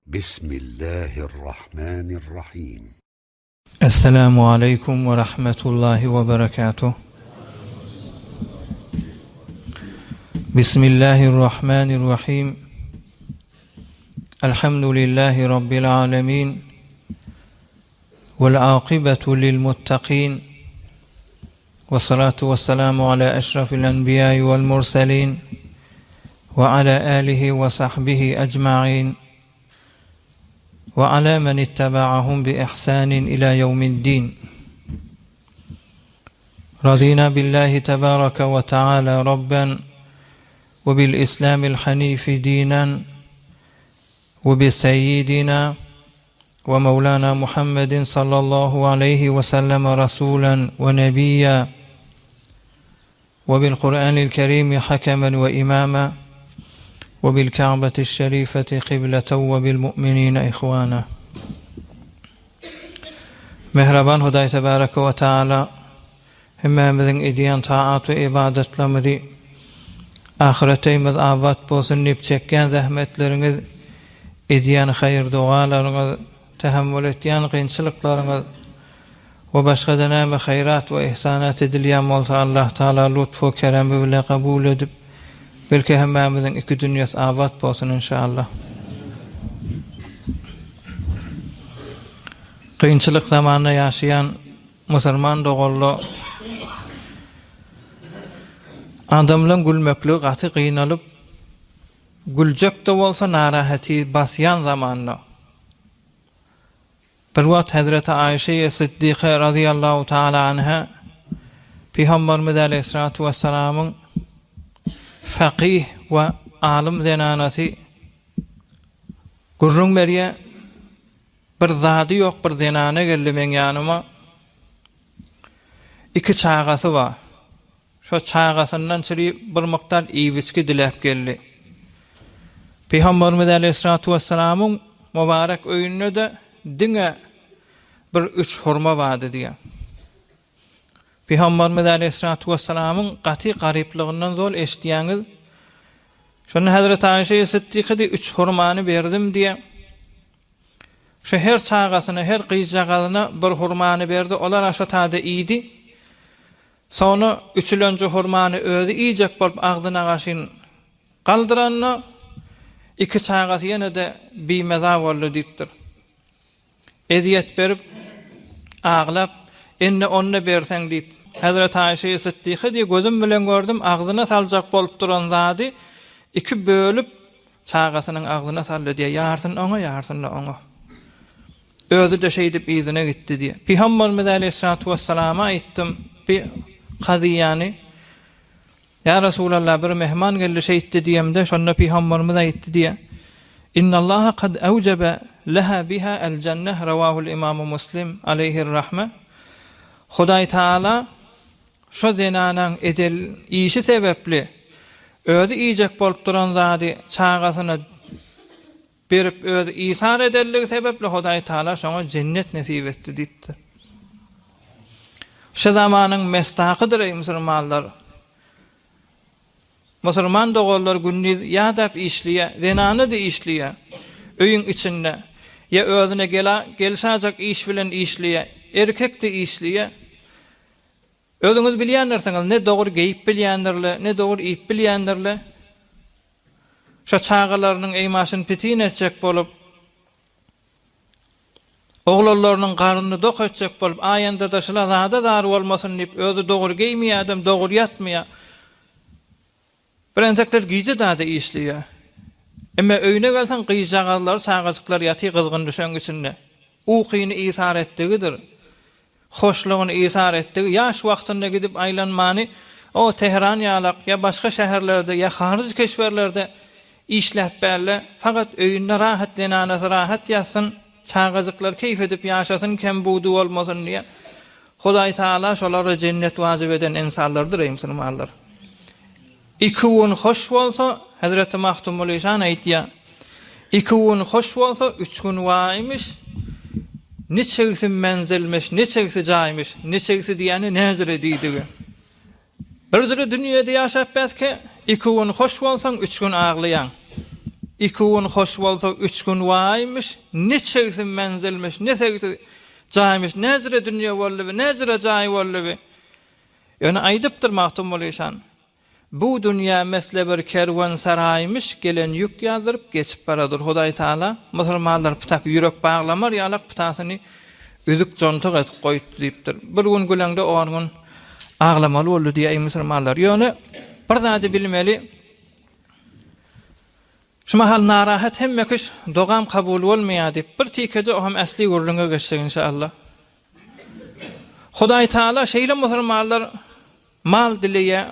بسم الله الرحمن الرحيم. السلام عليكم ورحمة الله وبركاته. بسم الله الرحمن الرحيم. الحمد لله رب العالمين والعاقبة للمتقين والصلاة والسلام على أشرف الأنبياء والمرسلين وعلى آله وصحبه أجمعين وعلى من اتبعهم بإحسان إلى يوم الدين. رضينا بالله تبارك وتعالى ربا وبالإسلام الحنيف دينا وبسيدنا ومولانا محمد صلى الله عليه وسلم رسولا ونبيا وبالقرآن الكريم حكما وإماما وبالكعبة الشريفة قبلة وبالمؤمنين إخوانا. Mehraban Huday Tebareke ve Teala hemmemizin ediyen taat ve ibadetlerimizi ahiretimiz avat bolsun nip çekken zahmetleriniz ediyen hayır dualarınız tahammül ettiyen kıyınçılıklarınız ve başka deneme hayrat ve ihsanat edilyen olsa Allah Teala lütfu keremi ile kabul edip belki hemmemizin iki dünyası avat bolsun inşallah. Kıyınçılık zamanında yaşayan Müslüman doğullu adamların gülmekli gatı kıynalıp gülecek de olsa narahati basyan zamanında bir vaat Hazreti Ayşe Sıddike radıyallahu ta'ala anha Peygamberimiz aleyhissalatu vesselam'ın fakih ve alim zenanası gurrun beriye bir zadı yok bir zenane geldi men yanıma. İki çağası var. Şu çağasından çiri bir miktar iviski dilep geldi. Peygamberimiz aleyhissalatu vesselam'ın mübarek öğününe de dine bir üç hurma vardı diye. Peygamberimiz aleyhissalatu vesselam'ın qati garipliğinden zor eşdiyeniz şunu Hazreti Ayşe Sıddike de üç hurmanı verdim diye şu her çağasına her kıyıcağına bir hurmanı verdi. Olar aşatada iyiydi. Sonra üçüncü hurmanı özü yiyecek bolup ağzına kaşın kaldıranına iki çağası yine de bir meza oldu deyiptir. Eziyet verip ağlap enne onunla bersen deyip Hazreti Ayşe Sıddike diye gözüm bilen gördüm ağzına salacak bolup duran zadi iki bölüp çağasının ağzına saldı diye yarsın ona özü de şey deyip izine gitti diye. Peygamberimiz aleyhissalatu vesselam'a ettim bir kadiyani ya Resulallah bir mehman geldi şey etti diyemde şonna Peygamberimiz etti diye İnnallaha kad evcebe leha biha el cenneh revahul İmam Müslim aleyhirrahme. Huday Teala şu zenanan edel işi sebepli özü yiyecek bolup duran zadi çağasına berip özü isar ederligi sebepli Huday Teala şoňa cennet nasip etdi dipdi. Şu zamanın mestaqıdır ey musulmanlar. Musulman doğullar gündüz yadap işliye, zenanı da işliye, öyün içinde ya özüne gelişacak iş bilen işliye, erkek de işliye. Özüňiz bilýändirsiniz, ne dogry geyip bilýändirler, ne dogry ip bilýändirler. Şu çağalarynyň eýmaşyny pitin etjek bolup, oğlallarynyň garnyny dok etjek bolup, aýanda da şular zada zary bolmasyn diýip özü dogry geýmeýär, dogry ýatmaýar. Bilentekler giyce da işliyor. Ama öýüne gelsen gıyjağalar, çağazıklar yatı kızgın düşen içinde. Uqyny isar etdigidir. Hoşluğunu isar etdigi. Yaş wagtynda gidip aylanmany o Tehran ýalak ya başga şäherlerde ya hariç keşwerlerde işläp berle. Fakat öýünde rahat denanasy rahat ýatsyn, çağazıklar keyif edip ýaşasyn, kem buğdu bolmasyn diye. Hudaý Taala şolara cennet wajyp eden insanlardyr ey musulmanlar. İküün hoş bolsa Hazreti Mahtumul İşan aýtýar. İküün hoş bolsa üç gün waymış. Neçegisi menzilmiş, neçegisi jaýmış, neçegisi diýeni näzir edýdi. Bir zıra dünýede ýaşap bäske, iki gün hoş bolsaň, üç gün ağlayan. 2 gün hoş bolsa 3 gün waymış, neçe menzilmiş, neçe jaymış, nezire dünýä boldy, nezire jay boldy. Ýöne aýdypdyr mahtum bolýan. Bu dünýä mesle bir kerwan saraymış, gelen ýük ýazyryp geçip baradyr. Hudaý Taala musulmanlar pytak ýürek baglamar, ýalak pytasyny üzük jontok etip goýup diýipdir. Bir gün gülende oňun aglamaly boldy diýe musulmanlar. Ýöne bir zady bilmeli. Şu mahal narahat hemmekiş dogam kabul bolmaýar diýip bir tikede o hem asli gurrunga geçsek inşallah. Hudaý Taala şeýle musulmanlar mal dileýär,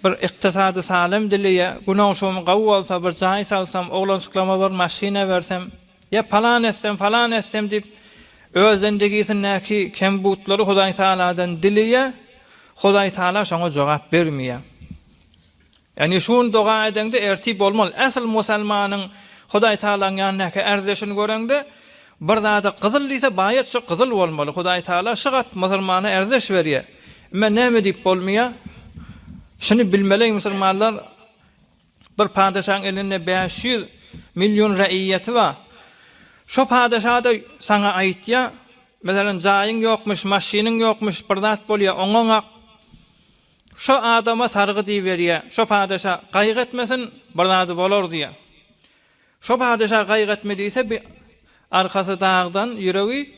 bir iktisady salym dileýär, günahşomy gawy bolsa bir jaý salsam, oglançyklama bir maşina bersem, ya falan etsem diýip özündegisindäki kembutlary Hudaý Taaladan dileýär. Hudaý Taala şoňa jogap bermeýär. Yani şun doga edende ertip bolmaly. Asl musulmanyň Hudaý Taalaň ýanyna erdeşini görende bir zada gyzyl ise baýat şu gyzyl bolmaly. Hudaý Taala şygat musulmana erdeş berýär. Emma näme diýip bolmaýar? Şunu bilmeli musulmanlar, bir padişahın elinde 500 milyon raiyeti var. Şu padişah da sana aýtýar, mesela jaýyň ýokmuş, maşynyň ýokmuş, bir zat bolýar, oňa şu adama sargı diýberýär. Şu padişah gaýg etmesin, bir zat bolar diýär. Şu padişah gaýg etmediyse bir arkasy dağdan, ýüregi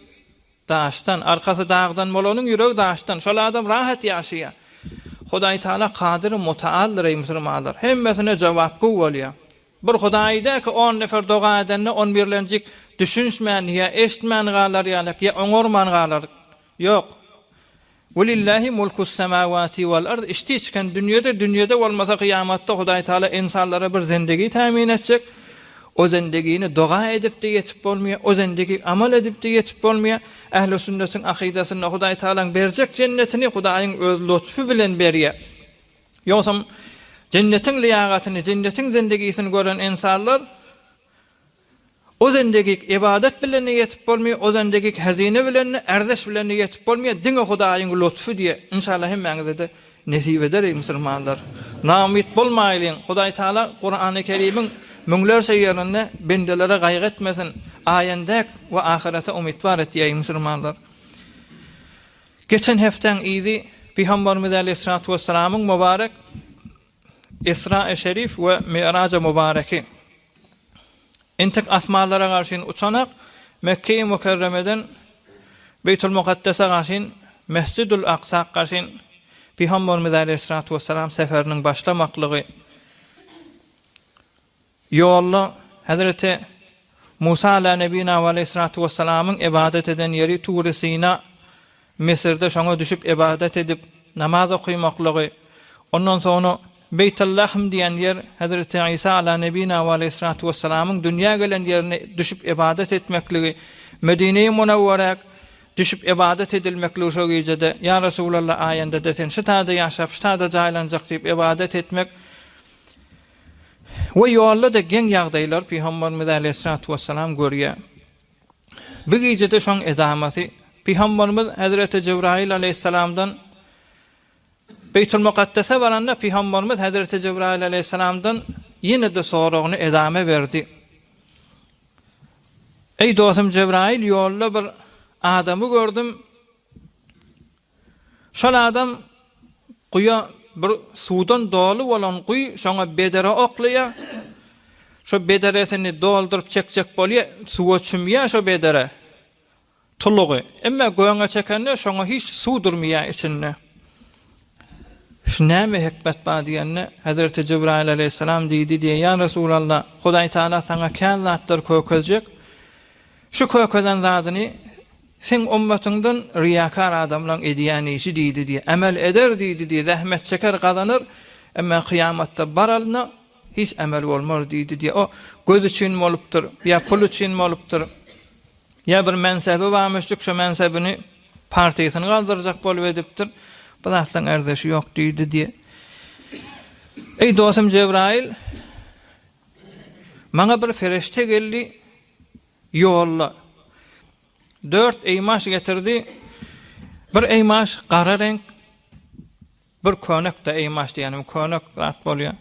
daşdan, arkasy dağdan bolanyň ýüregi daşdan. Şol adam rahat ýaşaýar. Hudaý Taala Kadir Mutaal musulmanlar. Hemmesine jogapky bolýar. Bir Hudaýda ki 10 nefer doga edende 11-lenjik düşünşmän ýa eşitmän galar ýa oňorman galar. Ýok. Walillahi mulkus semawati wal ard. İştiçken dünýede bolmasa kıyamatda Hudaý Taala insanlara bir zindigi tamin etjek. O zindegini doga edip de yetip bolmaýar, o zindegi amal edip de yetip bolmaýar. Ähli sünnetin akidasyny Hudaý Taalaň berjek cennetini Hudaýyň öz lütfü bilen berýär. Ýogsam cennetiň liýagatyny, cennetiň zindegisini gören insanlar o zindegi ibadet bilen yetip bolmaýar, o zindegi hazine bilen, erdeş bilen yetip bolmaýar. Diňe Hudaýyň lütfü diýe inşallah hemmeňize de nesip eder musulmanlar. Namit bolmaýlyň. Hudaý Taala Qur'an-ı Kerim'iň müňlerçe ýerinde bendelere gaýg etmesin, aýandek we ahirete umidwar etýär musulmanlar. Geçen heften idi Peygamberimiz Aleyhissalatu vesselam'ın mübarek Isra-i Şerif ve Mi'raj-ı mübareki. Entek asmalara garşyn uçanak Mekke-i Mükerreme'den Beytül Mukaddes'e garşyn Mescidul Aqsa garşyn Peygamberimiz Aleyhissalatu vesselam seferiniň başlamaklygy yolla Hazreti Musa ala nebina ve aleyhissalatu vesselam'ın ibadet eden yeri Tur Sina Mesir'de şoňa düşüp ibadet edip namaz okuýmaklygy. Ondan sonra Beytullahm diýen yer Hazreti İsa ala nebina ve aleyhissalatu vesselam'ın dünýä gelen yerine düşüp ibadet etmekligi. Medine-i Munawwara düşüp ibadet edilmekligi şo gecede ya Resulullah aýanda desen şu taýda ýaşap, şu taýda jaýlanjak diýip ibadet etmek. Ve yolla da gen ýagdaýlar Peygamberimiz Aleyhissalatu vesselam görýär. Bu gecede şoň edamaty Peygamberimiz Hazreti Cebrail aleyhissalamdan Beytül Mukaddes'e baranda Peygamberimiz Hazreti Cebrail aleyhissalamdan ýine de soragyny edame berdi. Ey dostum Cebrail, yolla bir adamy gördüm. Şol adam guya bir sudan dolu bolan guy şoňa bedere oklaýar. Şo bederesini doldurup çekjek bolýar, suwa çümýär şo bedere. Tulugy. Emma goýaňa çekende şoňa hiç su durmaýar içinde. Şunäme hikmet bar diýende Hazreti Cebrail aleyhissalam diýdi diýe ya Resulallah, Hudaý Taala saňa kän zatlar kökeljek. Şu kökelen zadyny sen ummatyňdan riyakar adamlaryň edýän işi diýdi diýe, amel eder diýdi diýe, zähmet çeker gazanır, emma kıyamatda baralna hiç amel bolmar diýdi diýe. O göz üçin bolupdyr, ya pul üçin bolupdyr. Ya bir mensebi barmyşdyk, şu mensebini partiýasyny galdyrjak bolup edipdir. Bu zatlaryň erdeşi ýok diýdi diýe. Ey dostum Cebrail, maňa bir ferişte geldi, yolla. 4 eymaş getirdi. Bir eymaş qara renk, bir könek de eymaş diýenim, könek zat bolýar.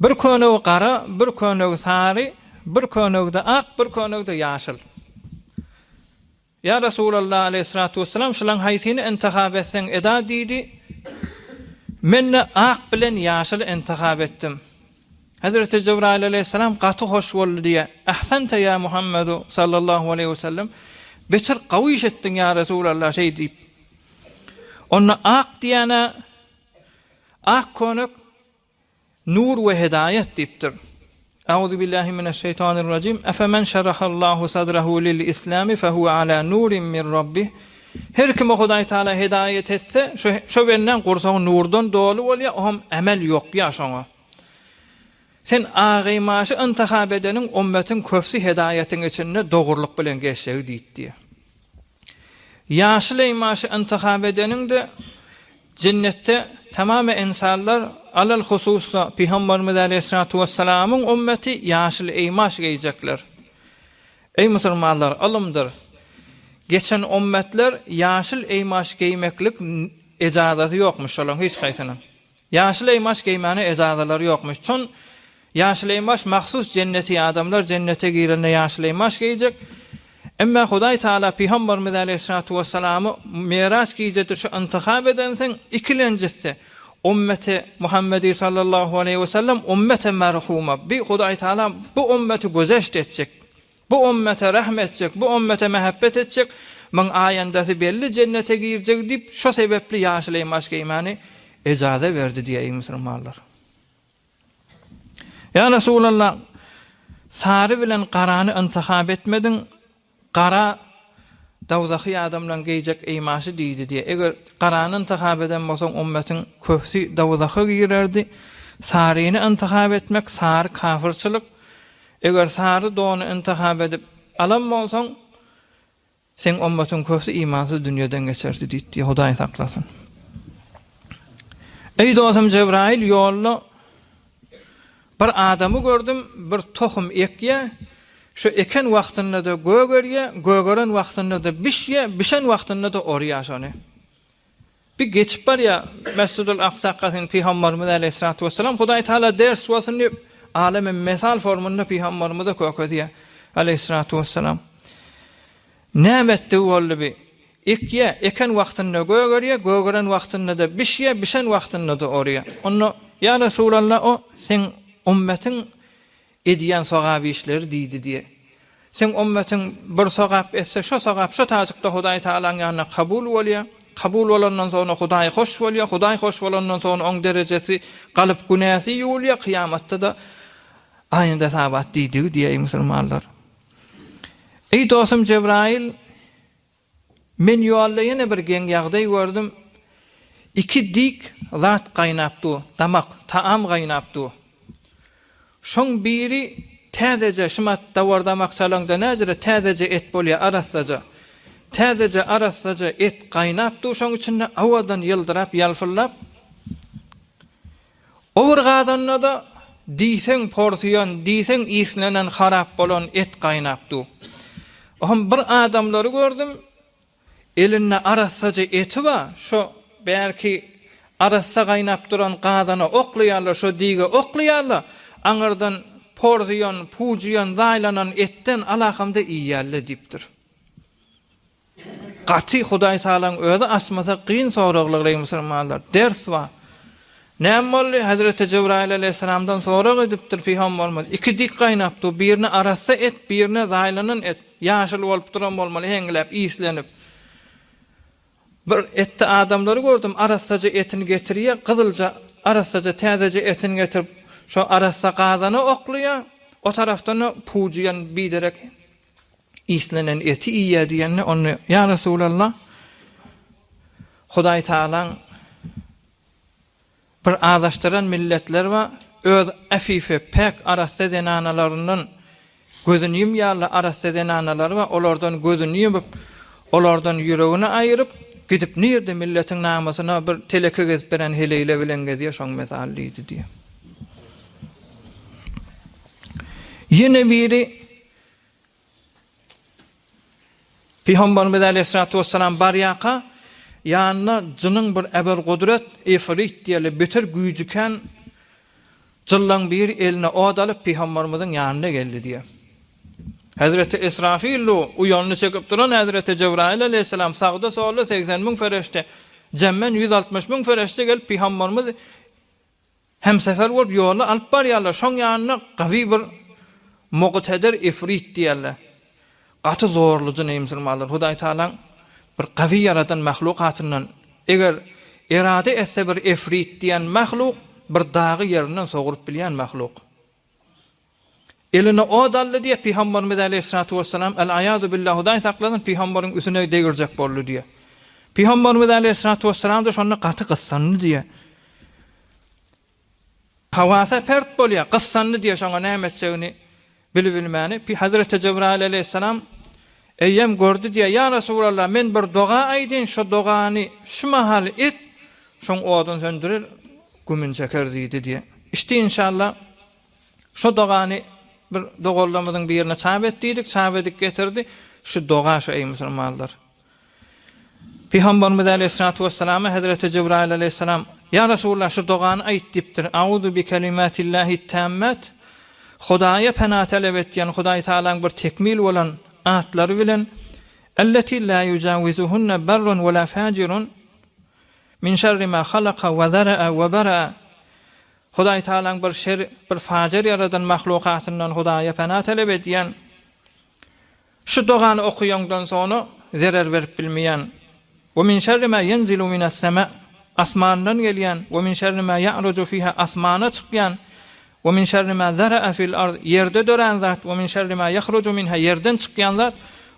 Bir könög qara, bir könög sary, bir könögde ak, bir könögde ýaşyl. Ya Resulullah aleyhissalatu vesselam şulan haýsyny intihab etsen eda diýdi. Men ak bilen ýaşyl intihab etdim. Hazreti Cebrail aleyhissalam gaty hoş boldy diye. Ahsanta ya Muhammedu sallallahu aleyhi ve sellem. Beter qawyş etdiň ya Resulullah şey diýip. Onna ak diýene ak könök nur we hidayet diýipdir. Euzu billahi mineşşeytanirracim. Efemen şerahallahu sadrahu lil islami fehuve ala nurin min rabbih. Her kim Hudaý Taala hidayet etse, şu benden gursagy nurdan dolu bolýar, hem emel ýok ýa şoňa. Sen agymaşy intihab edeniň ummetin köpsi hidayetiň içinde dogurluk bilen geçşegi diýdi. Ýaşyl ýmaşy intihab edeniň de cennette tamam insanlar alal hususa Peygamberimiz Aleyhissalatu vesselam'ın ümmeti ýaşyl ýmaş giyecekler. Ey musulmanlar, alımdır. Geçen ümmetler ýaşyl ýmaş giymeklik ejazatı ýokmuş olan hiç gaýsynyň. Ýaşyl ýmaş giymany ejazalary ýokmuş. Çon ýaşyl ýmaş mahsus cenneti adamlar cennete girende ýaşyl ýmaş giyecek. Emma Hudaý Taala Peygamberimiz Aleyhissalatu vesselam'ı miras giyecekdir şu intihab edensen ikilenjisi ümmeti Muhammedi sallallahu aleyhi ve sellem ümmete merhuma. Bir Hudaý Taala bu ümmeti gözeşt etjek. Bu ümmete rahmet etjek, bu ümmete mehabbet etjek. Men aýandasy belli cennete girecek diýip şu sebepli ýaşyl ýmaş giymany ejazat berdi diýe musulmanlar. Ya Resulullah, sary bilen qarany intihab etmedin. Qara dawzahy adamlan giyecek ýmaşy diýdi diye. Eger qarany intihab eden bolsaň ummetin köpsi dawzahy girerdi. Saryny intihab etmek sary kafirçilik. Eger sary dony intihab edip alan bolsaň sen ummetin köpsi imansız dünýeden geçerdi diýdi. Hudaý saklasyn. Ey dostum Cebrail, ýolda bir adamy gördüm, bir tohum ekýe. Şu eken wagtynda da gögerýe, gögeren wagtynda da bişýe, bişen wagtynda da orýa şony. Bir geçip bar ya Mescidul Aqsa'nın Peygamberimiz Aleyhissalatu vesselam Hudaý Taala ders bolsun diýip aleme mesal formunda Peygamberimiz de kökediýär Aleyhissalatu vesselam. Nämetde boldy bi? Eken wagtynda gögerýe, gögeren wagtynda da bişýe, bişen wagtynda da orýa. Onu ya Resulullah o sen ummetin ediyen sogap işleri diýdi diye. Sen ummetin bir sogap etse, şu sogap şu tajykda Hudaý Taalaň ýanyna kabul bolýar. Kabul bolandan soň Hudaý hoş bolýar. Hudaý hoş bolandan soň oň derejesi galyp günäsi ýolýar. Kıyamatda da aýynda sabat diýdi diye musulmanlar. Ey dostum Cebrail, men ýolda ýene bir geň ýagdaý gördüm. İki dik zat gaýnapdy, damak, taam gaýnapdy. Şoň biri täzece şumat dawardamak salaňda näzire täzece et bolýar arassaja. Täzece arassaja et gaýnapdy, şoň içinde awadan ýyldyrap, ýalfyrlap. Owur gadanna da diýseň porsiýon, diýseň islenen harap bolan et gaýnapdy. Ohm bir adamlary gördüm. Elinde arassaja eti var. Şo belki arassa gaýnap duran gazana oklaýarlar, şo diýge oklaýarlar. Aňyrdan porsiýon, pujiýan, zaýlanan etten alakamda iýerli diýipdir. Gaty Hudaý Taalaň özi asmasa qyyn soraglary musulmanlar ders var. Näme boldy? Hazreti Cebrail aleyhissalamdan sorag edipdir Peygamberimiz. İki dik gaýnapdy, birini arassa et, birini zaýlanan et. Ýaşyl bolup duran bolmaly, heňlep, islenip. Bir etde adamlary gördüm, arassaja etini getirýär, gyzylja arassaja täzece etini getirip şu arassa gazany oklaýar, o tarafdan pujiýan biderek islenen eti iýär diýende onu ya Resulullah Hudaý Taalaň bir azaşdyran milletler we öz afife pek arassa zenanalaryndan gözüni ýumýarlar, arassa zenanalar we olardan gözüni ýumyp olardan ýüregini aýryp gidip nirde milletin namasyna bir teleke gezip beren heleyle bilen gezýär, şoň mesallydy diýär. Yine biri Peygamberimiz Aleyhissalatu vesselam baryaqa ýanyna jynyň bir eber gudret efrit diýeli beter güýjüken Jıllan bir eline od alıp Peygamberimizin yanına geldi diye. Hazreti İsrafil uyanını çekip duran Hazreti Cebrail aleyhisselam sağda solda 80.000 ferişte, cemmen 160.000 ferişte gelip Peygamberimiz hem sefer bolup yola alıp barýarlar. Şoň ýanyna gawy bir muqteder ifrit diýerler. Gaty zorludy musulmanlar. Hudaý Taala bir gawy yaratan mahlukatyndan eger irade etse bir ifrit diýen mahluk bir dağı ýerinden sogurup bilýän mahluk. Eline o dallı diye Peygamberimiz Aleyhissalatu vesselam el-ayazu billah hudaý sakladın Peygamberin üstüne degirjek boldy diye. Peygamberimiz Aleyhissalatu vesselam da şonu gaty gyssanly diye. Hawasa pert bolýar, gyssanly diye şoňa nämetçegini bilmäni. Hazreti Cebrail Aleyhisselam eýem gördü diye ya Resulallah men bir doga aýdyn şu dogany şu mahal et şoň odan söndürür gümün çeker diýdi diye. İşte inşallah şu dogany bir dogollamyň bir ýerine çap etdik, çap edip getirdi. Şu doga şu ey musulmanlar. Peygamberimiz Aleyhissalatu vesselam Hazreti Cebrail Aleyhisselam ya Resulullah şu dogany aýt dipdir. Auzu bi kelimatillahi tammat. Hudaýa pena talep etýän Hudaý Taalaň bir tekmil bolan atlary bilen allati la yujawizuhunna barrun we la fajirun min şerri ma halaka ve zara'a ve bara'a. Hudaý Taalaň bir şer bir fajir yaradan mahlukatyndan Hudaýa pena talep edýän şu dogany okuýandan soňra zarar berip bilmeýän ve min şerri ma yenzilu minas sama asmandan gelýän ve min şerri ma ya'ruju fiha asmana çykýan ve min şerri ma zara'a fil ard yerde dören zat ve min şerri ma yahruju minha yerden çykýan zat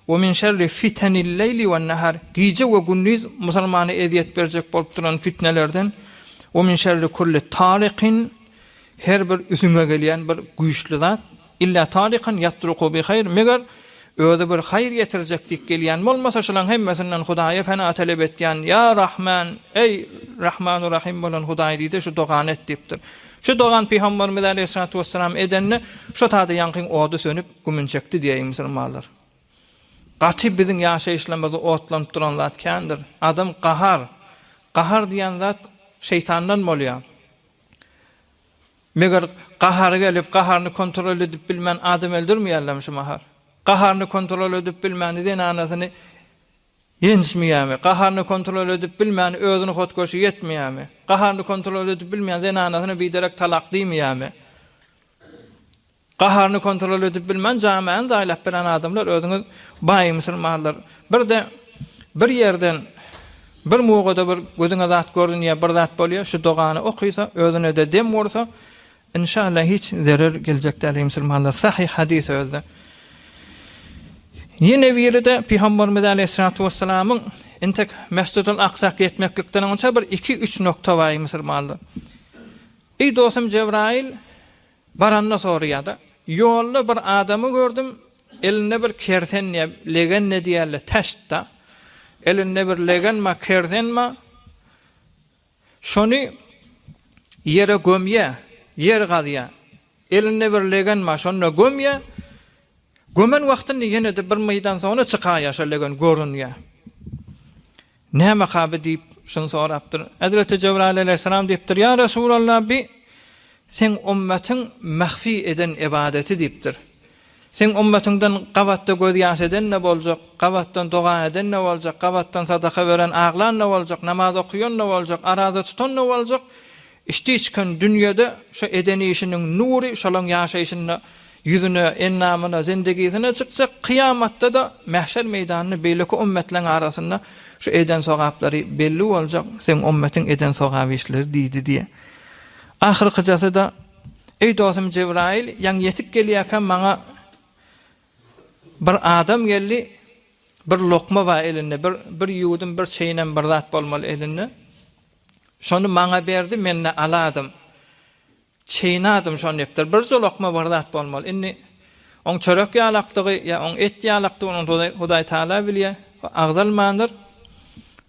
ve min şerri fitenil leyli ve nahar gece ve gündüz musulmana eziyet berjek bolup duran fitnelerden ve min şerri kulli tariqin her bir üsüňe gelýän bir güýçli zat illa tariqan yatruqu bi hayr meger öýde bir hayır getirjek dik gelýän bolmasa şolaň hemmesinden Hudaýa pena talep etýän ya Rahman ey Rahmanur Rahim bolan Hudaý diýdi şu dogany et dipdir. Şu dogan Peygamberimiz Aleyhissalatu vesselam edenne şu taýda ýankyň odu sönüp gümün çekdi diýen musulmanlar. Gaty biziň ýaşaýyşlarymyzda otlanyp duran zat kendir. Adam qahar. Qahar diýen zat şeytandan bolýar. Meger qahar gelip qaharny kontrol edip bilmän adam öldürmeýärler şu mahar. Qaharny kontrol edip bilmän diýen anasyny yenişmeýärmi? Qaharny kontrol edip bilmän özüni hotgoşy yetmeýärmi? Qaharny kontrol edip bilmän zenanasyny biderek talak diýmeýärmi? Qaharny kontrol edip bilmän jama'an zaýlap bilen adamlar özüňiz baý musulmanlar. Bir de bir ýerden bir muğada bir gözüňe zat görünýär, bir zat bolýar, şu dogany okuysa, özüne de dem bolsa, inşallah hiç zarar geljek däl musulmanlar. Sahih hadis özde. Yine biride Peygamberimiz Aleyhissalatu vesselam'ın intek Mescid-ül Aqsa'ya gitmeklikden önce bir 2-3 nokta var musulmanlar. Ey dostum Cebrail baranna soruýardy. Yolda bir adamı gördüm, elinde bir kertenle legen ne diýerler taşda. Elinde bir legen ma kerten ma. Şonu yere gömýär, yer gazýar. Elinde bir legen ma şonu gömýär. Gömen wagtynda ýene de bir meýdan soňra çykaýar şolegen görünýär. Näme haby diýip şunu sorapdyr. Hazreti Cebrail aleyhissalam diýipdir: "Ya Resulallah bi sen ummetin mahfi eden ibadeti diýipdir. Sen ummetinden gawatda göz ýaş eden ne boljak, gawatdan doga eden ne boljak, gawatdan sadaka beren aglan ne boljak, namaz okuyan ne boljak, araza tutan ne boljak? İşte içken dünýede şu edeni işiniň nury şolaň ýaşaýyşyny yüzüne, ennamına, zindegisine çıksa kıyamatda da mahşer meydanını beyleki ümmetlerin arasında şu eden sogapları belli olacak. Sen ümmetin eden sogap işleri deydi diye. Ahir kıcası da ey dostum Cebrail yan yetik geliyken bana bir adam geldi, bir lokma var elinde, bir yudum bir çeynen bir zat bolmaly elinde. Şonu bana berdi, men de aladım. Çeynadım şonu yaptır. Bir lokma bardat bolmaly. Inni on çörek ýalakdygy ya on et ýalakdygy onu Hudaý Taala bilýär. Agzalmandyr.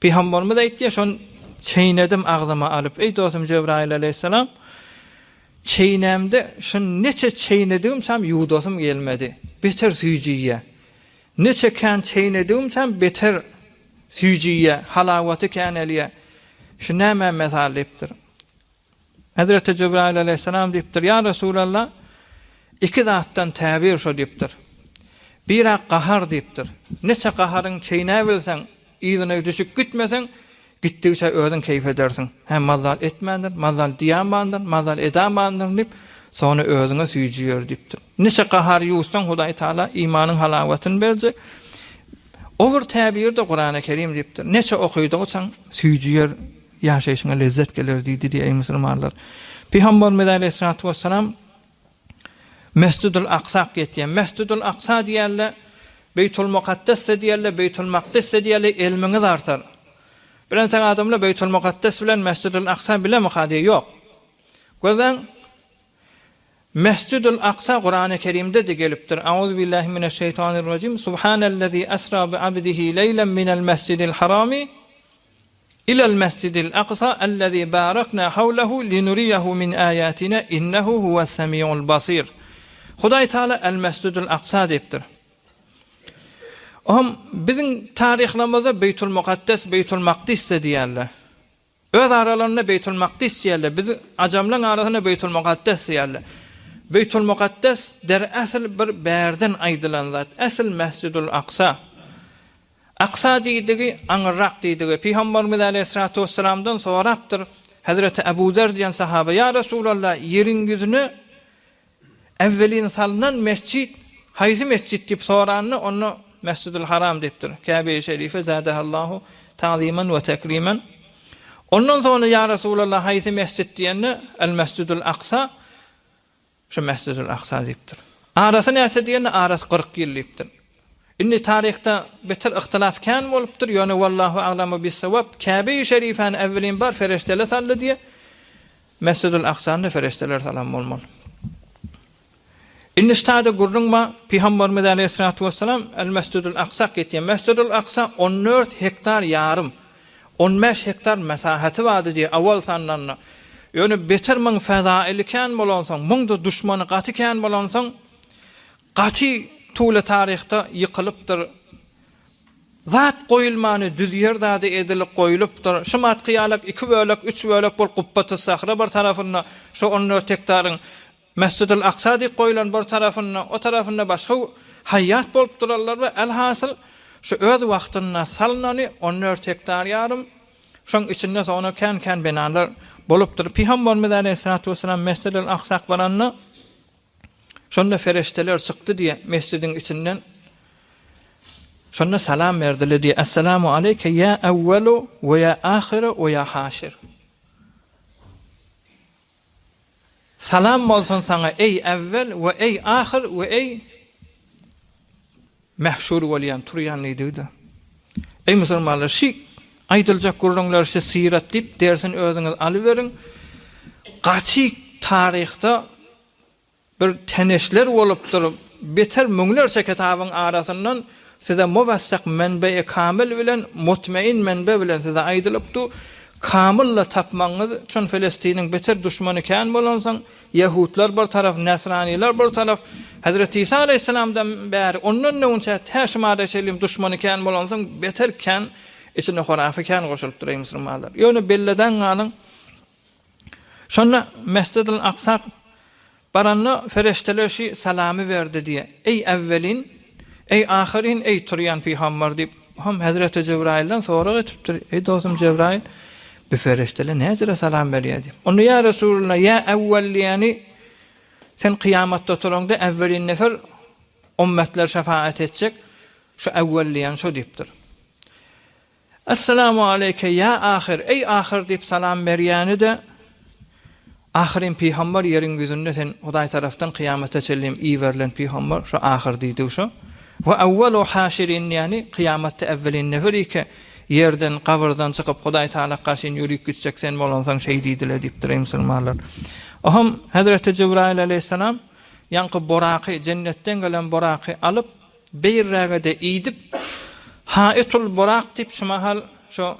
Peygamberimiz aýtdy, şonu çeynedim agzyma alyp. Ey dostum Cebrail aleyhissalam, çeynemde şunu neçe çeynedim hem ýudasym gelmedi. Beter süýjüýe. Neçe kan çeynedim hem beter süýjüýe, halawaty kan elýär. Şu näme mesalypdyr. Hazreti Cebrail aleyhisselam diptir, ya Resulallah, iki zattan tabir şo diptir. Bira qahar diptir. Neçe qaharın çeýne bilsen, ýyzyna düşüp gitmesen, gitdiňçe özüň keyif edersin. Hem mazal etmendir, mazal diýanmandyr, mazal edamandyr dip, sonra özüňe süýjüýär dipdir. Neçe qahar ýuwsan Hudaý Taala imanyň halawatyny berjek. Over tabir de Kur'an-ı Kerim dipdir. Neçe okuýdyňsan süýjüýär, ýaşaýyşyňa lezzet gelir diýdi ey musulmanlar. Peygamberimiz aleyhissalatu vesselam Mescidul Aqsa getýän. Mescidul Aqsa diýerler, Beytul Muqaddas diýerler, Beytul Maqdis diýerler, elmiňiz artar. Bilen taň adamlar Beytul Muqaddas bilen Mescidul Aqsa bilen muhadiye ýok. Gözden Mescidul Aqsa Kur'an-ı Kerim'de de gelipdir. Euzu billahi mineşşeytanirracim. Subhanellezî esra bi abdihi leylen minel mescidil harami ila'l mescidil aqsa ellezî barakna havlehu linuriyehu min ayatina innehu huves semiul basir. Hudaý Taala el Mescidul Aqsa depdir. Bizim tarihlerimizde Beytul Muqaddas, Beytul Maqdis diýerler. Öz aralarında Beytul Maqdis diýerler. Biz ajamlaryň arasynda Beytul Muqaddas diýerler. Beytul Muqaddas der asl bir berden aýdylan zat. Asl Mescidul Aqsa. Aqsa diýdigi aňyrak diýdigi. Peygamberimiz aleyhissalatu vesselamdan sorapdyr. Hazreti Ebu Zer diýen sahaba, ya Resulallah, ýeriň ýüzüne evvelin salynan mescid, haýsy mescid diýip soranny, onu Mescidul Haram depdir. Kabe-i Şerife zadahallahu ta'ziman ve tekrimen. Ondan sonra ya Resulallah haýsy mescid diýende el Mescidul Aqsa, şu Mescidul Aqsa depdir. Arasy näse diýende arasy 40 ýyl depdir. Inni tarihte beter ihtilaf kan bolupdyr, ýöne wallahu a'lamu bis-sawab. Kabe-i Şerifeň evvelin bar ferişteler saldy diye Mescidul Aqsa'nda ferişteler salam bolmaly. Inni ştada gurrunma Peygamberimiz aleyhissalatu vesselam el Mescidul Aqsa getýän. Mescidul Aqsa 14 hektar ýarym, 15 hektar mesahaty bardy diye awal sanlanýar. Ýöne beter min fazaily kan bolansaň, muňda düşmany gaty kan bolansaň, gaty tuğla tarihte yıkılıptır. Zat koyulmanı düz yerdade edilip koyulupdur. Şumat kıyalak 2 bölek, 3 bölek bol kubbatı sahra bir tarafına, şu 14 hektarın Mescidul Aqsa diýip koyulan bir tarafına, o tarafına başka hayat bolup durarlar ve elhasıl şu öz wagtyna salnany 14 hektar ýarym, şoň içinde sonra kan binalar bolupdyr. Peygamberimiz aleyhissalatu vesselam Mescidul Aqsa baranny şonda ferişteler çykdy diye mescidin içinden şonda salam berdiler diye Esselamu aleyke ya evvelu ve ya ahiru ve ya haşir. Salam bolsun sana ey evvel ve ey ahir ve ey mahşur bolýan turýan diýdi. Ey musulmanlar, şi aýdyljak gurrunlar şi sirat diýip dersin özüňiz alyberin. Gaty tarihte bir teneşler bolupdyr. Beter müňlerçe kitabyň arasyndan size muwassak menbe kamil bilen mutmain menbe bilen size aýdylypdy. Kamilla tapmaňyz üçin Filistiniň beter düşmany kan bolansaň, Yahudlar bir taraf, Nasraniler bir taraf, Hazreti İsa aleyhissalamdan bäri ondan näçe täşmada şelim düşmany kan bolansaň, beter kan içine horafa kan goşulyp durar musulmanlar. Ýöne belleden galyň. Şonda Mescidul Aqsa baranna ferişteler şi salamy berdi diye. Ey evvelin, ey ahirin, ey turyan peygamber diýip hem Hazreti Cebrail'den sonra etipdir. Ey dostum Cebrail, bu ferişteler näzire salam berýär diýip. Onu ya Resulullah, ya evvel yani sen kıyamatda turanda evvelin nefer ummetler şefaat edecek. Şu evvelliyen şu diýipdir. Esselamu aleyke ya ahir, ey ahir diýip salam berýäni de ahirin peygamber yerin yüzünde sen Hudaý taraftan kıyamata çellim iyi verilen peygamber şu ahir diýdi şu. Ve evvelu haşirin yani kıyamatta evvelin neferi ki yerden kavrdan çıkıp Hudaý Taala karşı yürüyüp gidecek sen bolansaň şey diýdiler diýipdir musulmanlar. Aham Hazreti Cebrail aleyhisselam yankı boraqy cennetten gelen boraqy alıp beýrräge iýdip Haitul Buraq diýip şu mahal şu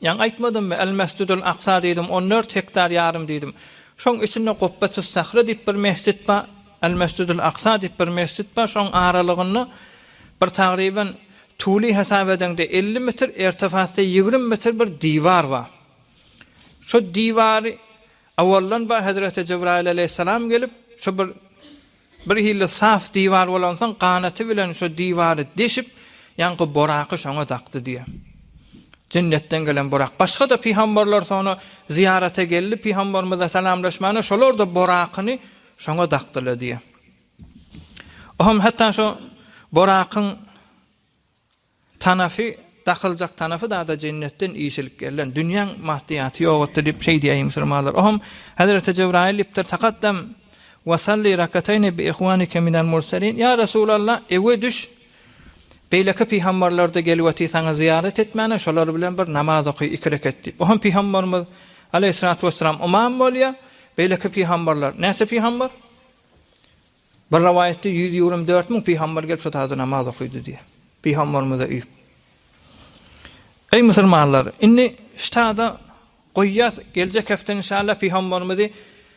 yan aýtmadym mı? El Mescidul Aqsa diýdim, 14 hektar ýarym diýdim. Şoň içinde Kubbatus Sahra diýip bir mescid bar, El Mescidul Aqsa diýip bir mescid bar. Şoň aralygyny bir tagriben tuly hesap edende 50 metr, irtifasda 20 metr bir divar bar. Şu divari Awallan ba Hazreti Cebrail aleyhisselam gelip şu bir hille saf divar bolansan qanatı bilen şu divarı deşip yankı boraqı şoňa taktı diye. Cennetten gelen borak. Başka da peygamberler sonra ziyarete geldi. Peygamberimize selamlaşmana şolar da boraqını şoňa taktılar diye. Oham hatta şu boraqın tanafı takılacak tanafı da cennetten iyişilik gelen. Dünyanın mahdiyatı yoğuttu deyip şey diyeyim Müslümanlar. Oham Hazreti Cebrail iptir takaddem ve salli rakatayni bi ihwanike minel murselin. Ya Resulallah eve düş. Beyleki peygamberlerde gelweti sana ziyaret etmene şolar bilen bir namaz oky 2 rekat dip. Oham peygamberimiz aleyhissalatu vesselam umam bolýa. Beyleki peygamberler näçe peygamber? Bir rivayette 124 min peygamber gelip şu taýda namaz okuydu diye. Peygamberimize üýüp. Ey musulmanlar, inni ştada goýýas geljek hefte inşallah peygamberimizi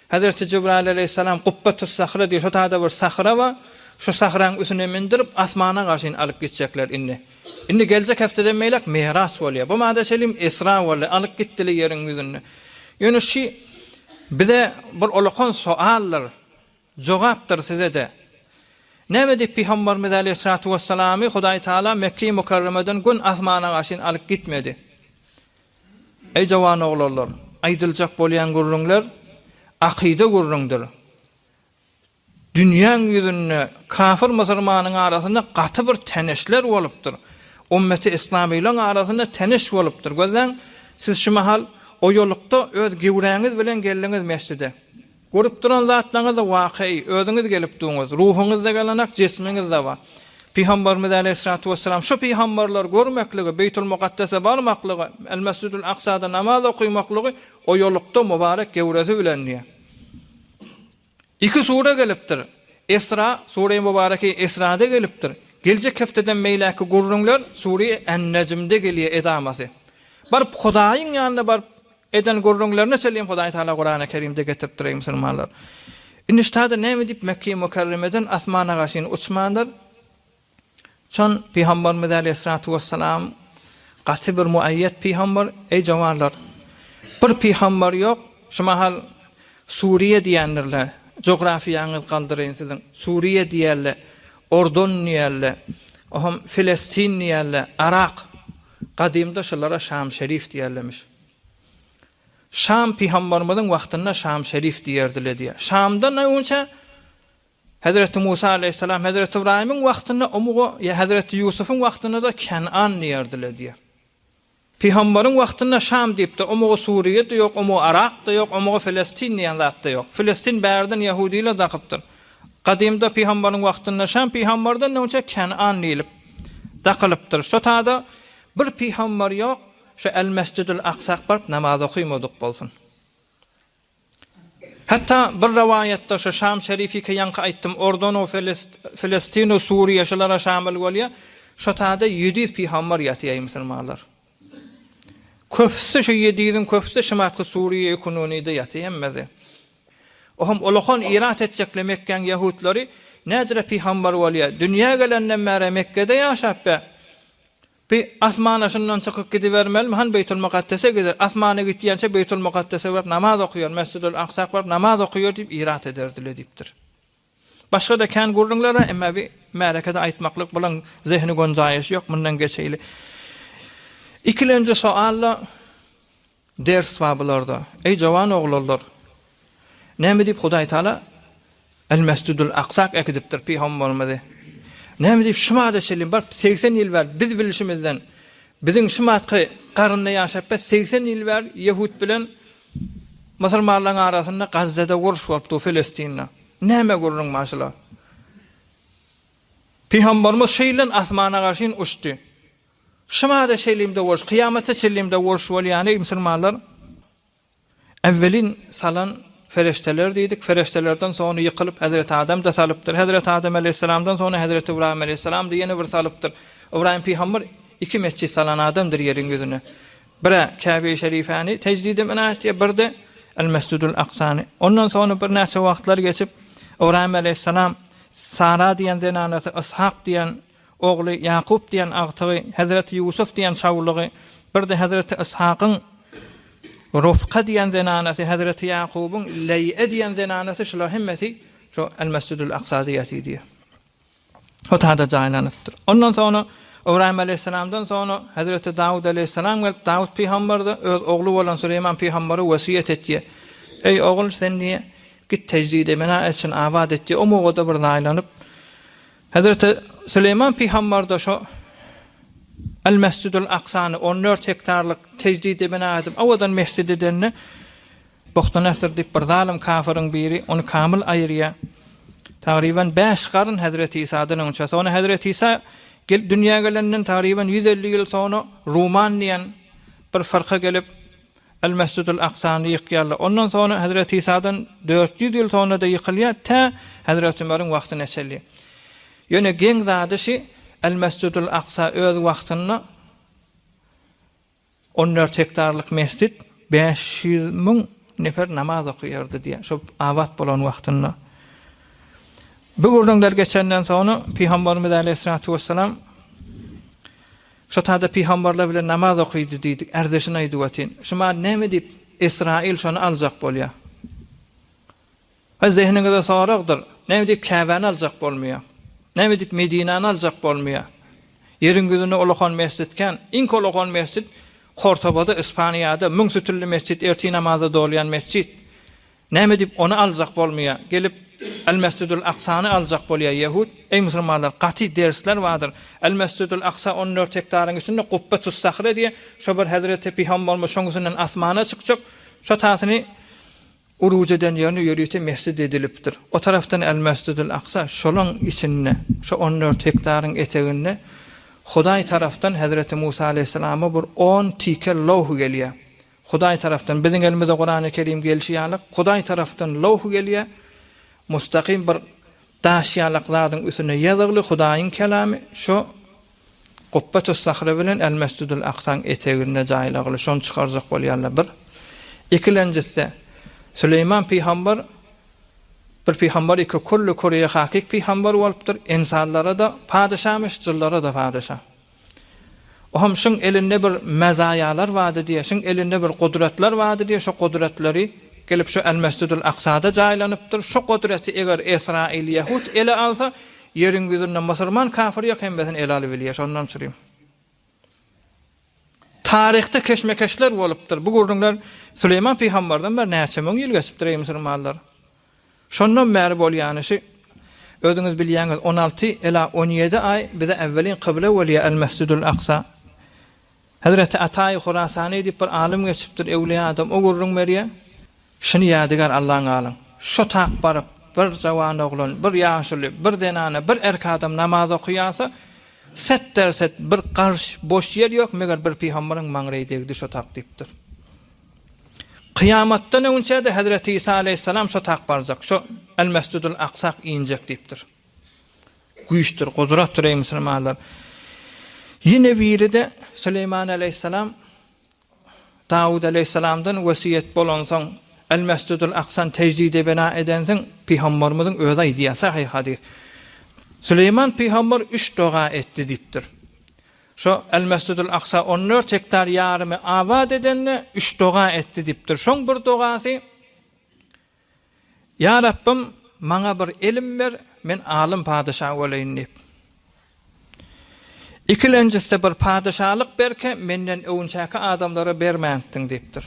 Hazreti Cebrail aleyhisselam Qubbatus Sahra diye şu taýda bir sahra wa şu sahraň üstüne mindirip asmana gaşyn alyp gitjekler inni. Inni geljek heftede meýlek Mi'raj bolýar. Bu maada selim Isra bolýar, alyp gitdiler ýeriň ýüzüne. Ýöne şu bize bir ulaqan soallar jogapdyr size de. Näme diýip Peygamberimiz aleyhissalatu vesselamy Hudaý Taala Mekke-i Mukarremeden gün asmana gaşyn alyp gitmedi. Ey jawan oglanlar, aýdyljak bolýan gurrunlar akide gurrundur. Dünýäň ýüzünde kafir musulmanyň arasynda gaty bir teneşler bolupdyr. Ummeti İslamiýiň arasynda teneş bolupdyr. Gözden siz şu mahal o ýolukda öz gewräňiz bilen geldiňiz mescide. Görüp duran zatlaryňyz waky, özüňiz gelip duňyz, ruhuňyzda gelenek, jesmiňizde bar. Peygamberimiz aleyhissalatu vesselam şu peygamberler görmekligi, Beytul Muqaddese barmaklygy, El-Mescidul Aqsa'da namaz okuýmaklygy o ýolukda mübarek gewresi bilen diýe. 2 sure gelipdir. Esra, sure-i mübareke Esra'da gelipdir. Geljek hefteden meýläki gurrunlar sure-i En-Necm'de gelýär edamasy. Bar Hudaýyň ýanynda bar eden gurrunlaryna selim Hudaý Taala Kur'an-ı Kerim'de getiripdir musulmanlar. Iniştada näme diýip Mekke-i Mukarremeden asmana gaşyn uçmanlar. Çon Peygamberimiz aleyhissalatu vesselam gaty bir muayyet peygamber ey jawanlar. Bir peygamber ýok. Şu mahal Suriye diýenlerler. Coğrafiýaňyz galdyryn sizin. Suriye diýerler, Ordon diýerler, oham Filistin diýerler, Irak. Gadymda şolara Şam şerif diýerlermiş. Şam peygamberimizin wagtynda Şam şerif diýerdiler diýär. Şamda näçe Hazreti Musa aleyhisselam Hazreti İbrahim'in wagtynda umugo ya Hazreti Yusuf'un wagtynda da Kenan diýerdiler diýär. Peygamberin wagtynda Şam diýip de umugo Suriýe de ýok, umugo Irak da ýok, umugo Filistin diýen zat da ýok. Filistin bärden Yahudiler dakypdyr. Gadymda peygamberin wagtynda Şam peygamberden näçe Kenan diýilip dakylypdyr. Şu taýda bir peygamber ýok, şu El-Mescidul Aqsa barp namaz okuýmadyk bolsun. Hatta bir rivayette şu Şam şerifi ki yankı aýtdym, Ordon o Filistin o Suriýe şolara şamil bolýar. Şu taýda 700 peygamber ýatyýar musulmanlar. Köpüsi şu 700'in köpüsi şematky Suriýe ekonomide ýatyr hemmezi. Oham ulaqan irat etjeklemekken Yahudlary näzire peygamber bolýar. Dünýä gelenden bäri Mekke'de ýaşap be. Bir asmana şundan çykyp gidivermelmi? Han Beytul Muqaddese gider. Asmana gitýänçe Beytul Muqaddese barp namaz okuýar, Mescidul Aqsa barp namaz okuýar diýip irat ederdiler diýipdir. Başga da kan gurrunlara emma bir märekede aýtmaklyk bilen zehni gonjaýyş ýok mundan geçeýli. İkilenci soalla ders babylarda. Ey jawan oglanlar. Näme diýip Hudaý Taala El-Mescidul Aqsa ekidipdir peygamberimize. Näme diýip şumada selim bar 80 ýyl bar biz bilişimizden biziň şumatky garynda ýaşap 80 ýyl bar Yahud bilen musulmanlaryň arasynda Gazze'de uruş bolupdy Filistinde. Näme gurrun maşallah. Peygamberimiz şeýlen asmana gaşyn uçdy. Şumada selimde uruş, kıyamete selimde uruş bolýany musulmanlar evvelin salan ferişteler diýdik. Feriştelerden sonra ýykylyp Hazreti Adam da salypdyr. Hazreti Adam aleyhissalamdan sonra Hazreti İbrahim aleyhissalam diýeni bir salypdyr. İbrahim peygamber 2 mescid salan adamdyr ýeriň ýüzüne. Biri Kabe-i Şerifäni tecdid etmek, bir de El-Mescidul Aqsa'ny. Ondan sonra bir näçe wagtlar geçip İbrahim aleyhissalam Sara diýen zenanasy, Ishaq diýen ogly, Yaqub diýen agtygy, Hazreti Yusuf diýen şawlugy, bir de Hazreti Ishaq'ın Rufqa diýen zenanasy Hazreti Yaqubun Ley'e diýen zenanasy şolar hemmesi şu El-Mescidul Aqsa diýeti. O taýda jaýlanypdyr. Ondan sonra İbrahim aleyhisselamdan sonra Hazreti Davud aleyhisselam gelip Davud peygamberdi öz oglu bolan Süleyman peygamberi wasiýet etdi. Ey ogul sen niye git tecrid emena için abad etdi. O mogoda bir jaýlanyp Hazreti Süleyman peygamber de şu El-Mescidul Aqsa'ny 14 hektarlyk tecrid emena edip awadan mescid edenni Buxtanasr diýip bir zalim kafirin biri onu kamil aýyrýa. Taqriban 5 qaryn Hazreti İsa'dan önce. Sonra Hazreti İsa dünya gelenden taqriban 150 ýyl sonra Ruman diýen bir farka gelip El-Mescidul Aqsa'ny ýykýarlar. Ondan sonra Hazreti İsa'dan 400 ýyl sonra da ýykylýar ta Hazreti Ömer'in wagtyna çelli. Ýöne geň zadyşy El-Mescidul Aqsa öz wagtyny 14 hektarlyk mescid 500.000 nefer namaz okuyardı diye. Şu avat bolan wagtyny. Bu gurdanlar geçenden sonra Peygamberimiz Aleyhissalatu vesselam şu taýda peygamberler bilen namaz okuydy diýdik. Erzeşine aýdywatin. Şuma näme diýip İsrail şonu aljak bolýar. Ha zehniňizde soragdyr. Näme diýip Käbäni aljak bolmaýar. Näme diýip Medinäni aljak bolmaýar. Yerin gözüne olakan mescidken, ink olakan mescid Kortobada, İspaniýada 1000 sütürlü mescid, erti namaza dolýan mescid. Näme diýip onu aljak bolmaýar. Gelip El-Mescidul Aqsa'ny aljak bolýar Yahud. Ey musulmanlar, gaty dersler vardır. El-Mescidul Aqsa 14 hektaryň içinde Qubbatus Sahra diye şu bir Hazreti Peygamberimiz şoňusynyň asmana çykjak. Şu taýsyny uruj eden ýerine ýörüýte mescid edilipdir. O taraftan El-Mescidul Aqsa şolaň içinde, şu 14 hektaryň eteginde Hudaý taraftan Hazreti Musa aleyhisselama bir 10 tike lawhu gelýär. Hudaý taraftan biziň elimizde Qur'an-ı Kerim gelşýärlik. Hudaý taraftan lawhu gelýär. Mustaqim bir daşyalyk zadyň üstüne ýazgly Hudaýyň kelamy şu Qubbatus Sahra bilen El-Mescidul Aqsaň etegine jaýlagly şonu çykarjak bolýarlar bir. Ikilenjisi Süleyman peygamber bir peygamber iki kullu Koreýa hakik peygamber bolupdyr. İnsanlara da padyşahmış, jyllara da padyşah. Oham şoň elinde bir mezayalar wady diýe, şoň elinde bir gudratlar wady diýe, şu gudratları gelip şu El-Mescidul Aqsa'da jaýlanypdyr. Şu gudraty eger İsrail Yahud ele alsa, yerin gözünden musulman kafir ýok hembesin ele alyp bilýär. Ondan sürýär. Tarihte keşmekeşler bolupdyr. Bu gurdanlar Süleyman peygamberden bir näçe müň ýyl geçipdir ey musulmanlar. Şondan bäri bolýanyşy özüňiz bilýäňiz 16 ila 17 ay bize evvelin kıble bolýar El-Mescidul Aqsa. Hazreti Atay Khurasani diýip bir alim geçipdir ewliýa adam o gurrun beriýär. Şunu ýadygar Allah'ın alın. Şu tak barıp bir jawan oglan, bir ýaşly, bir denana, bir erk adam namaz okuýasa, set derset bir qarş boş yer ýok, meger bir peýgamberiň maňraýdygdy şu tak diýipdir. Kıyamattan önce de Hazreti İsa aleyhisselam şu tak barzak, şu El-Mescidul Aqsa injek diýipdir. Güýçdir, gudratdyr ey musulmanlar. Yine biri de Süleyman aleyhisselam Davud aleyhisselamdan wasiýet bolansaň El-Mescidul Aqsa'ny tecrid bina edensin peygamberimizin öz aýdýasy sahih hadis. Süleyman peygamber 3 doga etdi diýipdir. Şu El-Mescidul Aqsa 14 hektar ýarymy abad edenle 3 doga etdi diýipdir. Şoň bir dogasy: "Ya Rabbim, maňa bir ilim ber, men alim padyşah bolýyn" diýip. Ikilenjisi bir padyşahlyk berke, menden öwünçäki adamlara bermäňdiň diýipdir.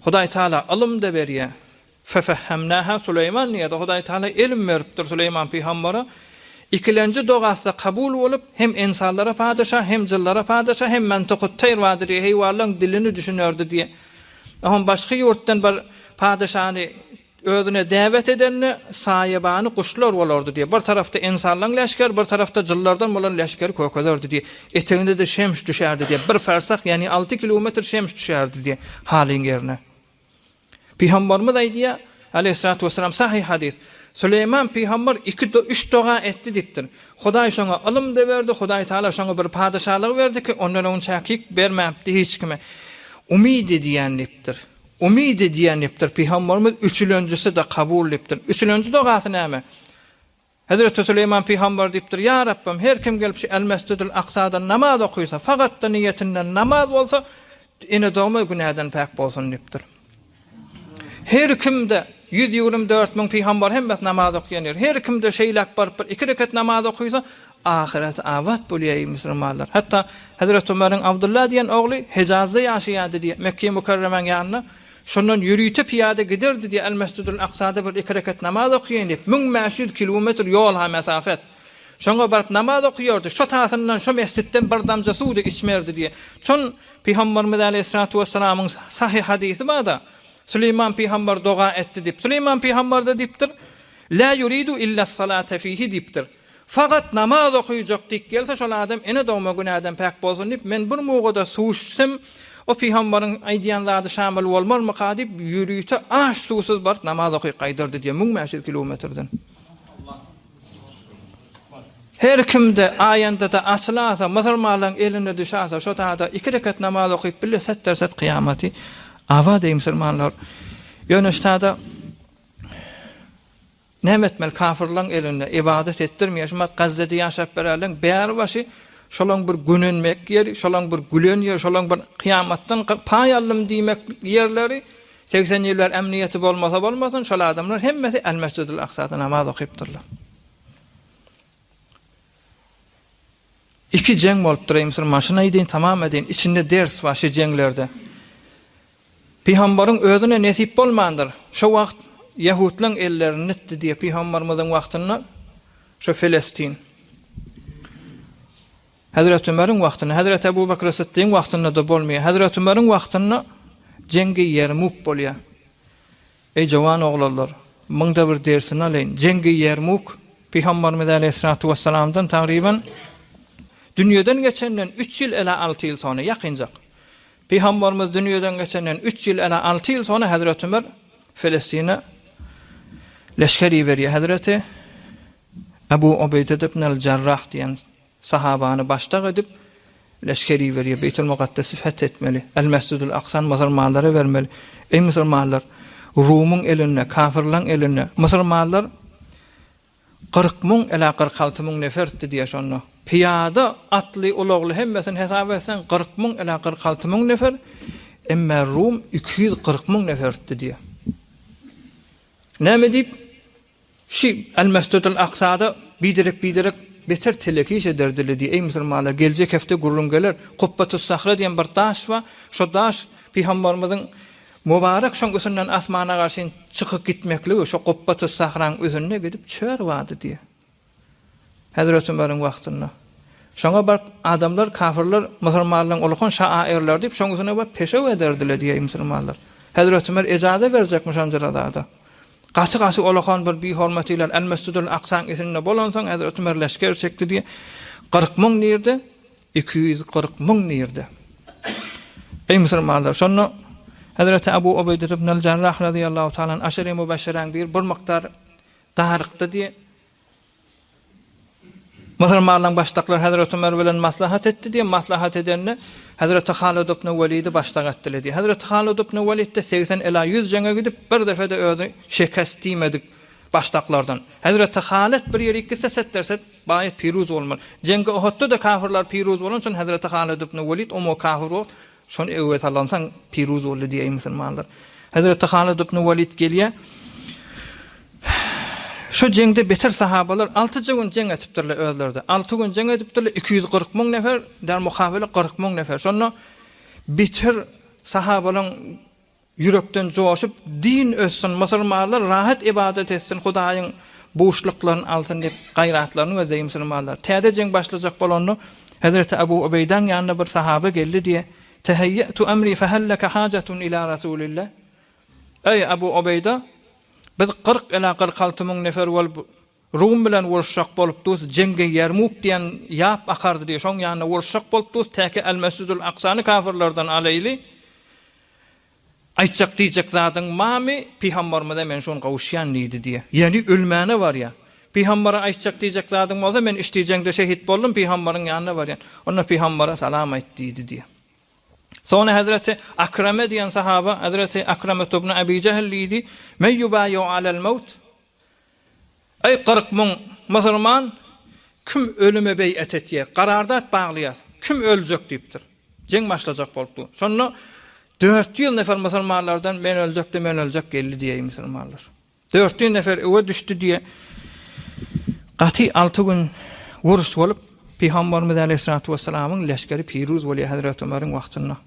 Hudaý Taala ilm de berýär. Fefehhamnaha Süleyman ýa-da Hudaý Taala ilm beripdir Süleyman peýgambere. İkilenji dogasy kabul bolup hem insanlara padyşah, hem jyllara padyşah, hem mantyqut taýr wadyr heýwanlaryň dilini düşünördi diye. Aham başga ýurtdan bir padyşahny özüne davet edenni saýabany kuşlar bolardy diye. Bir tarafta insanlaryň leşker, bir tarafta jyllardan bolan leşker kökezerdi diye. Eteginde de şems düşerdi diye. Bir fersah, yani 6 kilometr şems düşerdi diye haliň ýerine. Peygamberimiz aýdýar aleyhissalatu vesselam sahih hadis. Süleyman peygamber 2-3 doga etdi diýipdir. Hudaý şoňa ilm de berdi, Hudaý Taala şoňa bir padyşahlyk berdi ki ondan öň çäkik bermäpdi hiç kime. Umid ediýän diýipdir. Umid ediýän diýipdir. Peygamberimiz üçüncüsü de kabul etdi. Üçüncü dogasy näme? Hazreti Süleyman peygamber diýipdir: "Ya Rabbim, her kim gelip şu El-Mescidul Aqsa'da namaz okuýsa, faqat da niýetinden namaz bolsa, ene doğma günahdan pak bolsun dipdir. Her kimde 124.000 peygamber hemmes namaz okuyanlar. Her kimde şeylak barıp 2 rekat namaz okuysa ahiret avat bolýar musulmanlar. Hatta Hazrat Ömer'in Abdullah diýen ogly Hejazda ýaşaýardy diye Mekke mükerremen ýanyna şondan ýürüýtip piýade giderdi diye El-Mescidul Aqsa'da bir 2 rekat namaz okuyan diye 1500 kilometr ýol ha mesafet. Şoňa barıp namaz okuýardy. Şo tasyndan şo mescidden bir damja suwdy içmerdi diye. Çon Peygamberimiz Aleyhissalatu vesselam'ın sahih hadisi barda. Süleyman peygamber dua etti dip. Süleyman peygamber de diptir. La yuridu illa salate fihi diptir. Fakat namaz okuyacak dik gelse şol adam ene doğma günahdan pak bolsun dip. Men bir muğada suçsam o peygamberin aýdýanlary şamil bolmarmy kadip ýürüýte aş susuz bar namaz okuy gaýdyrdy diye 1500 kilometrden. Her kimde ayanda da açılasa, musulmanlaryň eline düşäse, şo taýda 2 rekat namaz okuyup bile settersat kıyamati ava de musulmanlar. Ýöneşde nämetmel kafirlaryň eline ibadet etdirmeýär. Gazze'de ýaşap berýärler, bäri başy şolaň bir günenmek ýeri, şolaň bir gülen ýer, şolaň bir kıyamatdan paýallym diýmek ýerleri 80 ýyllar emniýeti bolmasa şol adamlar hemmesi El-Mescidul Aqsa'da namaz okuyupdyrlar. 2 jeng bolup duray musulman şuna ýa-da tamam edin içinde ders var şu jenglerde. Peygamberin özüne nesip bolmandyr. Şo wagt Yahudlaryň ellerini nitdi diye Peygamberimiziň wagtyna şo Filistin. Hazrat Ömer'in wagtyna, Hazrat Abu Bakr Siddiq'in wagtyna da bolmaýar. Hazrat Ömer'in wagtyna jengi Yermuk bolýar. Ey jawan oglanlar, mıngda bir dersini alayn. Jengi Yermuk Peygamberimiz Aleyhissalatu vesselam'dan taqriban dünýeden geçenden 3 ýyl ele 6 ýyl sonra ýakynjak. Peygamberimiz dünýeden geçenden 3 ýyl ele 6 ýyl sonra Hazrat Ömer Filistin'e leşkeri berýär. Hazreti Abu Ubeyde ibn el-Cerrah diýen sahabany başda edip leşkeri berýär. Beytul Muqaddes'i fethetmeli. El-Mescidul Aqsa'ny musulmanlara bermeli. Ey musulmanlar, Rum'un eline, kafirlaryň eline musulmanlar 40.000 ila 46.000 neferdi diýär şonu. Piyada, atly, ulagly hemmesini hesap etsen 40.000 ila 46.000 nefer. Emma Rum 240.000 neferdi diýär. Näme diýip? Şi El-Mescidul Aqsa'da bidirek beter telekiş ederdiler diye. Ey musulmanlar, gelecek hafta gurrun geler. Kubbatus Sahra diyen bir taş var. Şo taş Peygamberimizin mübarek şoňgusundan asmana garşy çykyp gitmekligi şo Kubbatus Sahra'ň özüne gidip çör wady diye. Hazrat Ömer'in wagtyna. Şoňa bar adamlar, kafirler musulmanlaryň ulukhan şairler diýip şoňgusyna bar peşew ederdiler diye musulmanlar. Hazrat Ömer ejazet berjekmiş anjada. Gaçy ulukhan bir bi hormaty ile El-Mescidul Aqsa'ň isinde bolansaň Hazrat Ömer leşker çekdi diye 40.000 nirdi, 240.000 nirdi. Ey musulmanlar, şonu Hazrat Abu Ubeyde ibn el-Cerrah radıyallahu ta'ala aşere mübeşşeren bir miktar tarykda diye musulmanlaryň başlyklar Hazrat Ömer bilen maslahat etdi diye maslahat edenne Hazrat Halid ibn Velid'i başlyk etdiler diye. Hazrat Halid ibn Velid de 80 ila 100 jenge gidip bir defede özü şekast diýmedik başlyklardan. Hazrat Halid bir ýer 2 setterset baýat piruz bolmaly. Jenge Uhudda da kafirler piruz bolan üçin Hazrat Halid ibn Velid o kafir bolup şonu öwet alansan piruz boldy diýe musulmanlar. Hazrat Halid ibn Velid gelýär. Şu jengde beter sahabalar 6 gün jeng etipdirler özlerde. 6 gün jeng etipdirler 240.000 nefer, der mukabele 40.000 nefer. Şonu beter sahabalar yürekden joşup din össün, musulmanlar rahat ibadet etsin, Hudaýyň boşluklaryny alsın diýip gaýratlaryny özleýär musulmanlar. Täze jeng başlajak bolany Hazrat Abu Ubeyde'ň ýanyna bir sahaba geldi diye tehayyatu amri fahallaka hajatun ila Rasulillah. Ey Abu Ubeyde, biz 40 ila 46.000 nefer bolup Rum bilen uruşak bolup dus jenge Yermuk diýen ýap akardy diye şoň ýanyna uruşak bolup dus täke El-Mescidul Aqsa'ny kafirlerden alayly. Aýtjak diýjek zatyň mamy Peygamberimize men şonu gawuşýan diýdi diye. Ýani ölmäne var ya. Peygambere aýtjak diýjek zatyň bolsa men işdiýjengde şehit boldum Peygamberiň ýanyna barýan. Onda Peygambere salam aýtdy diye. Sonra Hazreti Akrame diyen sahaba, Hazreti Akrame ibn Abi Cehl idi. Men yubayu alel maut. Ey 40.000 musulman kim ölüme bey'at etýär, garardat baglaýar. Kim öljek diýipdir. Jeng başlajak bolupdy. Şonda 400 nefer musulmanlardan men öljek geldi diye musulmanlar. 400 nefer öwe düştü diye gaty 6 gün wuruş bolup Peygamberimiz Aleyhissalatu vesselam'ın leşkeri Piruz bolup Hazrat Ömer'in wagtynda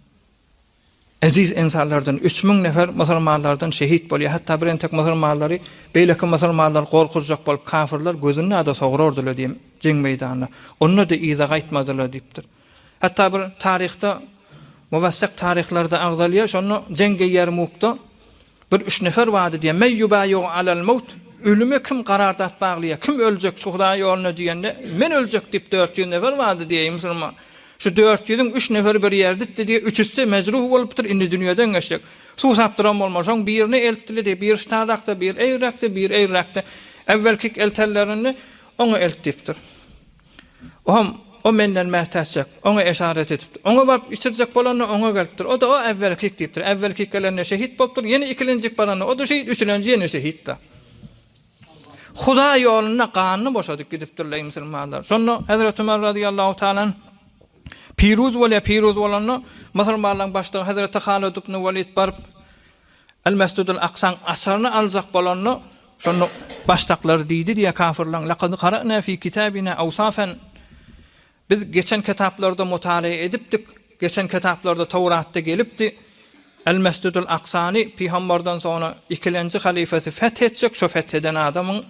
aziz insanlardan 3000 nefer musulmanlardan şehit bolup, hatta bir tek musulmanlary beýleki musulmanlar gorkujak bolup kafirler gözüne ada sogurardylar diýip jeng meýdanynda. Onu da iza gaýtmadylar diýipdir. Hatta bir tarihte muvassaq tarihlarda agzalýar, şonu jenge Yermukda bir 3 nefer wady diýen meyyubayu alal maut, ölüme kim qarardat baglaýar, kim öljek Hudaý ýoluna diýende men öljek diýip 400 nefer wady diýen musulman. Şu 400'ün 3 nefer bir ýerde diye 3'üsi mezruh bolupdyr, indi dünýäden geçecek. Suw sapdyran bolmaşaň birini eltdi, bir ştarakda, bir eýrakda. Evvelki eltellerini onu eltdipdir. O menden mähtäçek, ona eşaret etipdir. Ona bak içirjek bolany ona gelipdir. O da o evvelki diýipdir. Evvelki gelende şehit bolupdyr. Yeni ikilenjik barany, o da şehit, üçülenji yeni şehitdir. Hudaý ýoluna ganyny boşadyp gidipdirler musulmanlar. Şonda Hazrat Ömer radıyallahu taala Piruz bolanny musulmanlaryň başlygy Hazrat Halid ibn Walid barıp El-Mescidul Aqsaň asaryny aljak bolanny şonu baştaklary diýdi diýe kafirler laqad qara'na fi kitabina awsafan. Biz geçen kitaplarda mutala edipdik. Geçen kitaplarda Tawratda gelipdi. El-Mescidul Aqsany Peygamberden sonra ikilenji halifesi fethetjek, şo fetheden adamyň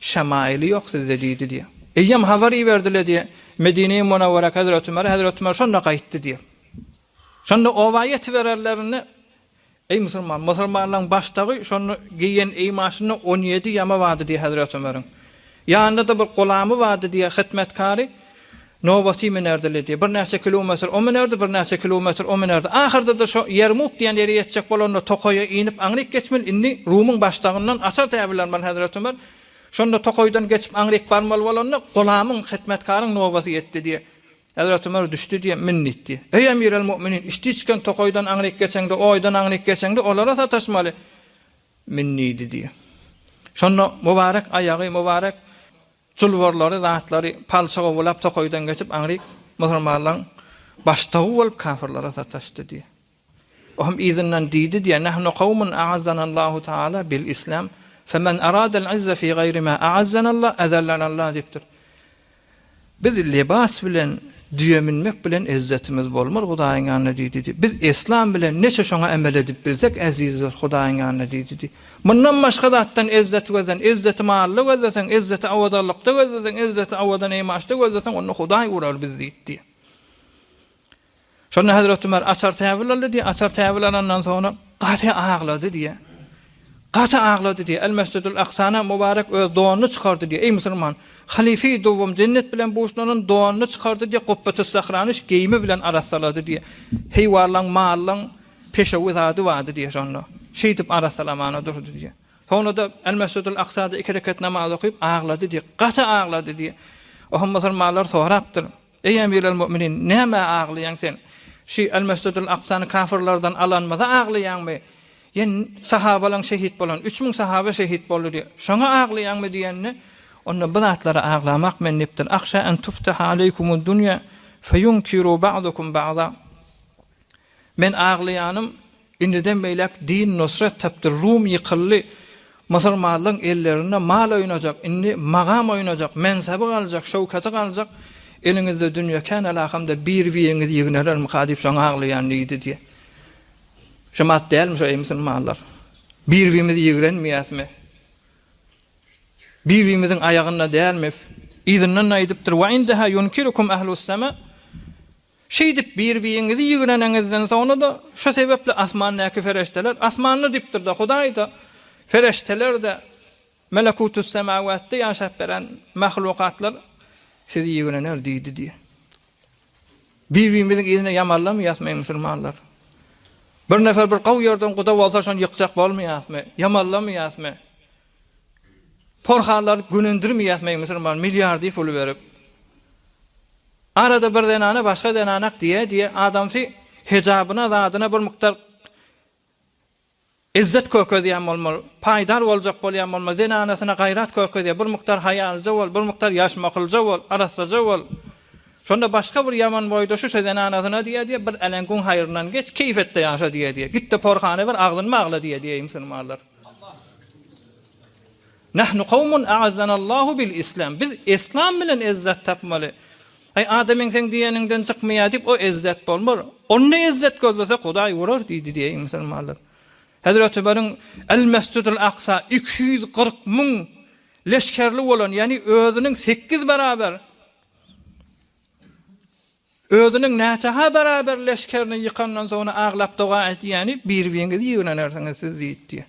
şemaili ýok sizde diýdi diýe. Eýem habary berdiler diye Medine-i Munawwara Hazrat Ömer şonda gaýtdy diye. Şonda owaýet bererlerini ey musulmanlaryň başdagy şonu giyen eýmaşyny 17 ýama wady diye Hazrat Ömer'in. Ýanynda da bir golamy wady diye hytmetkary nowbaty menerdiler diye. Bir näçe kilometr o menerdi, bir näçe kilometr o menerdi. Ahyrda da şo Yermuk diýen ýere ýetjek bolanda Tokoýa inip aňryk geçmel inni Rumyň başdagyndan açar täbirler Hazrat Ömer. Şonda Tokoýdan geçip aňryk barmaly bolanda golamyň hytmetkaryň nowbaty ýetdi diye. Hazrat Ömer düşdü diye minnetdi. Ey Emirel Müminin, işdiçken Tokoýdan aňryk geçeňde, oýdan aňryk geçeňde olara sataşmaly. Minnidi diye. Şonda mübarek aýagy, mübarek çulwarlary, zatlary palçaga bolap Tokoýdan geçip aňryk musulmanlaryň başdagy bolup kafirlere sataşdy diye. O hem izinden diýdi diye nahnu qawmun a'azzanallahu taala bil Islam. فَمَنْ أَرَادَ الْعِزَّ فِي غَيْرِ مَا أَعَزَّنَ اللّٰهِ اَذَلَّنَ اللّٰهِ dipdir. Biz libas bilen, düýeminmek bilen izzetimiz bolmar Hudaýyň ýanyna diýdi. Biz İslam bilen neçe şoňa emel edip bilsek azizdir Hudaýyň ýanyna diýdi. Mundan başga zatdan izzet gözen, izzeti mally gözlesen, izzeti awadarlykda gözlesen, izzeti awadan eýmaşda gözlesen onu Hudaý urar biz diýdi. Şonu Hazrat Ömer açar täwirlerdi diýe, açar täwirlerden sonra gaty aglady diýe. Gaty aglady diye El-Mescidul Aqsana mübarek öz doğanını çıkardı diye. Ey musulman, halife-i dowam cennet bilen boşlanan doğanını çıkardı diye Qubbatus Sahranyş geyimi bilen arasaladı diye. Heýwarlaň, mallaň peşe wizady wady diye şonda. Şeýdip arasalamana durdu diye. Sonra da El-Mescidul Aqsada 2 rekat namaz okyp aglady diye. Gaty aglady diye. O musulmanlar sorapdyr. Ey Emirel Müminin, näme aglaýan sen? Şu El-Mescidul Aqsany kafirlerden alanmaza aglaýanmy? Yen sahabalan şehit bolan 3000 sahaba şehit boldy diye. Şoňa aglaýanmy diýenni onu bu zatlara aglamak mennipdir. Akhsha an tuftaha aleykumud dunya feyunkiru ba'dukum ba'da. Men aglaýanym indiden beýlek din nusrat tapdy, Rum ýykyldy. Musulmanlaryň ellerine mal oýnajak, indi magam oýnajak, mensaby galjak, şowkaty galjak. Eliňizde dünýä kan alahamda bir wiňiz ýigneler mukadip şoňa aglaýan diýdi diye. Şemat değilmiş o musulmanlar. Birbirimizi yigrenmeyasmi? Birbirimizin ayağına değilmi? İzinden aýdypdyr. Wa indaha yunkirukum ahlus sama. Şeýdip birbirinizi yigrenenizden sonra da şu sebeple asmandaki ferişteler, asmanly dipdir da Hudaý da ferişteler de melekutus semawatda ýaşap beren mahlukatlar sizi yigrener diýdi diye. Birbirimizin izine yamanlamayasmy musulmanlar? Bir nefer bir gaw ýerden guda bolsa şonu ýykjak bolmaýasmy? Yamanlamaýasmy? Porhallar günendirmeýasmy musulman milliardy pul berip? Arada bir denana başga denanak diye adamsy hejabyna zadyna bir miktar izzet köködýän bolmaly, paýdar boljak bolýan bolmaly, zenanasyna gaýrat köködýär, bir miktar haýalja bol, bir miktar ýaşmakylja bol, arasaja bol. Şonda başka bir yaman boyda şu sözen anasına diye bir elengun hayırından geç keyfette yaşa diye. Gitti porhane var ağzın mağla diye Müslümanlar. Nahnu kavmun a'azzanallahu bil İslam. Biz İslam bilen izzet tapmalı. Ay adamın sen diyeninden çıkmaya dip o izzet bolmur. Onu izzet gözlese Hudaý vurur diye Müslümanlar. Hazreti Ömer'in El Mescidul Aqsa 240 min leşkerli olan yani özünün 8 beraber özünün näçe beraber leşkerini yıkandan sonra ağlap dua etdi yani bir wiňiz ýygrenersiniz siz diýdi.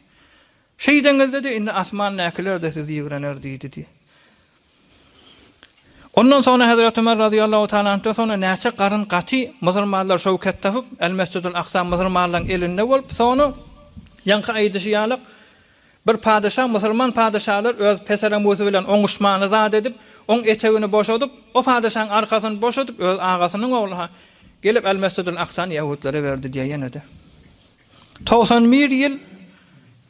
Şeydengizde de inne asman näkiler de siz ýygrener diýdi. Ondan sonra Hazreti Ömer radıyallahu ta'ala anh'tan sonra näçe garyn gaty musulmanlar şowkat tapyp El Mescidul Aqsa musulmanlaryň elinde bolup sonra yankı aýdyşýarlyk bir padişah musulman padişahlar öz peselemuzy bilen oňuşmany zat edip on etegini boşadyp o padişahyň arkasyny boşadyp öz agasynyň ogluha gelip El Mescidul Aqsa'ny Yahudlara berdi diýe ýene de 91 ýyl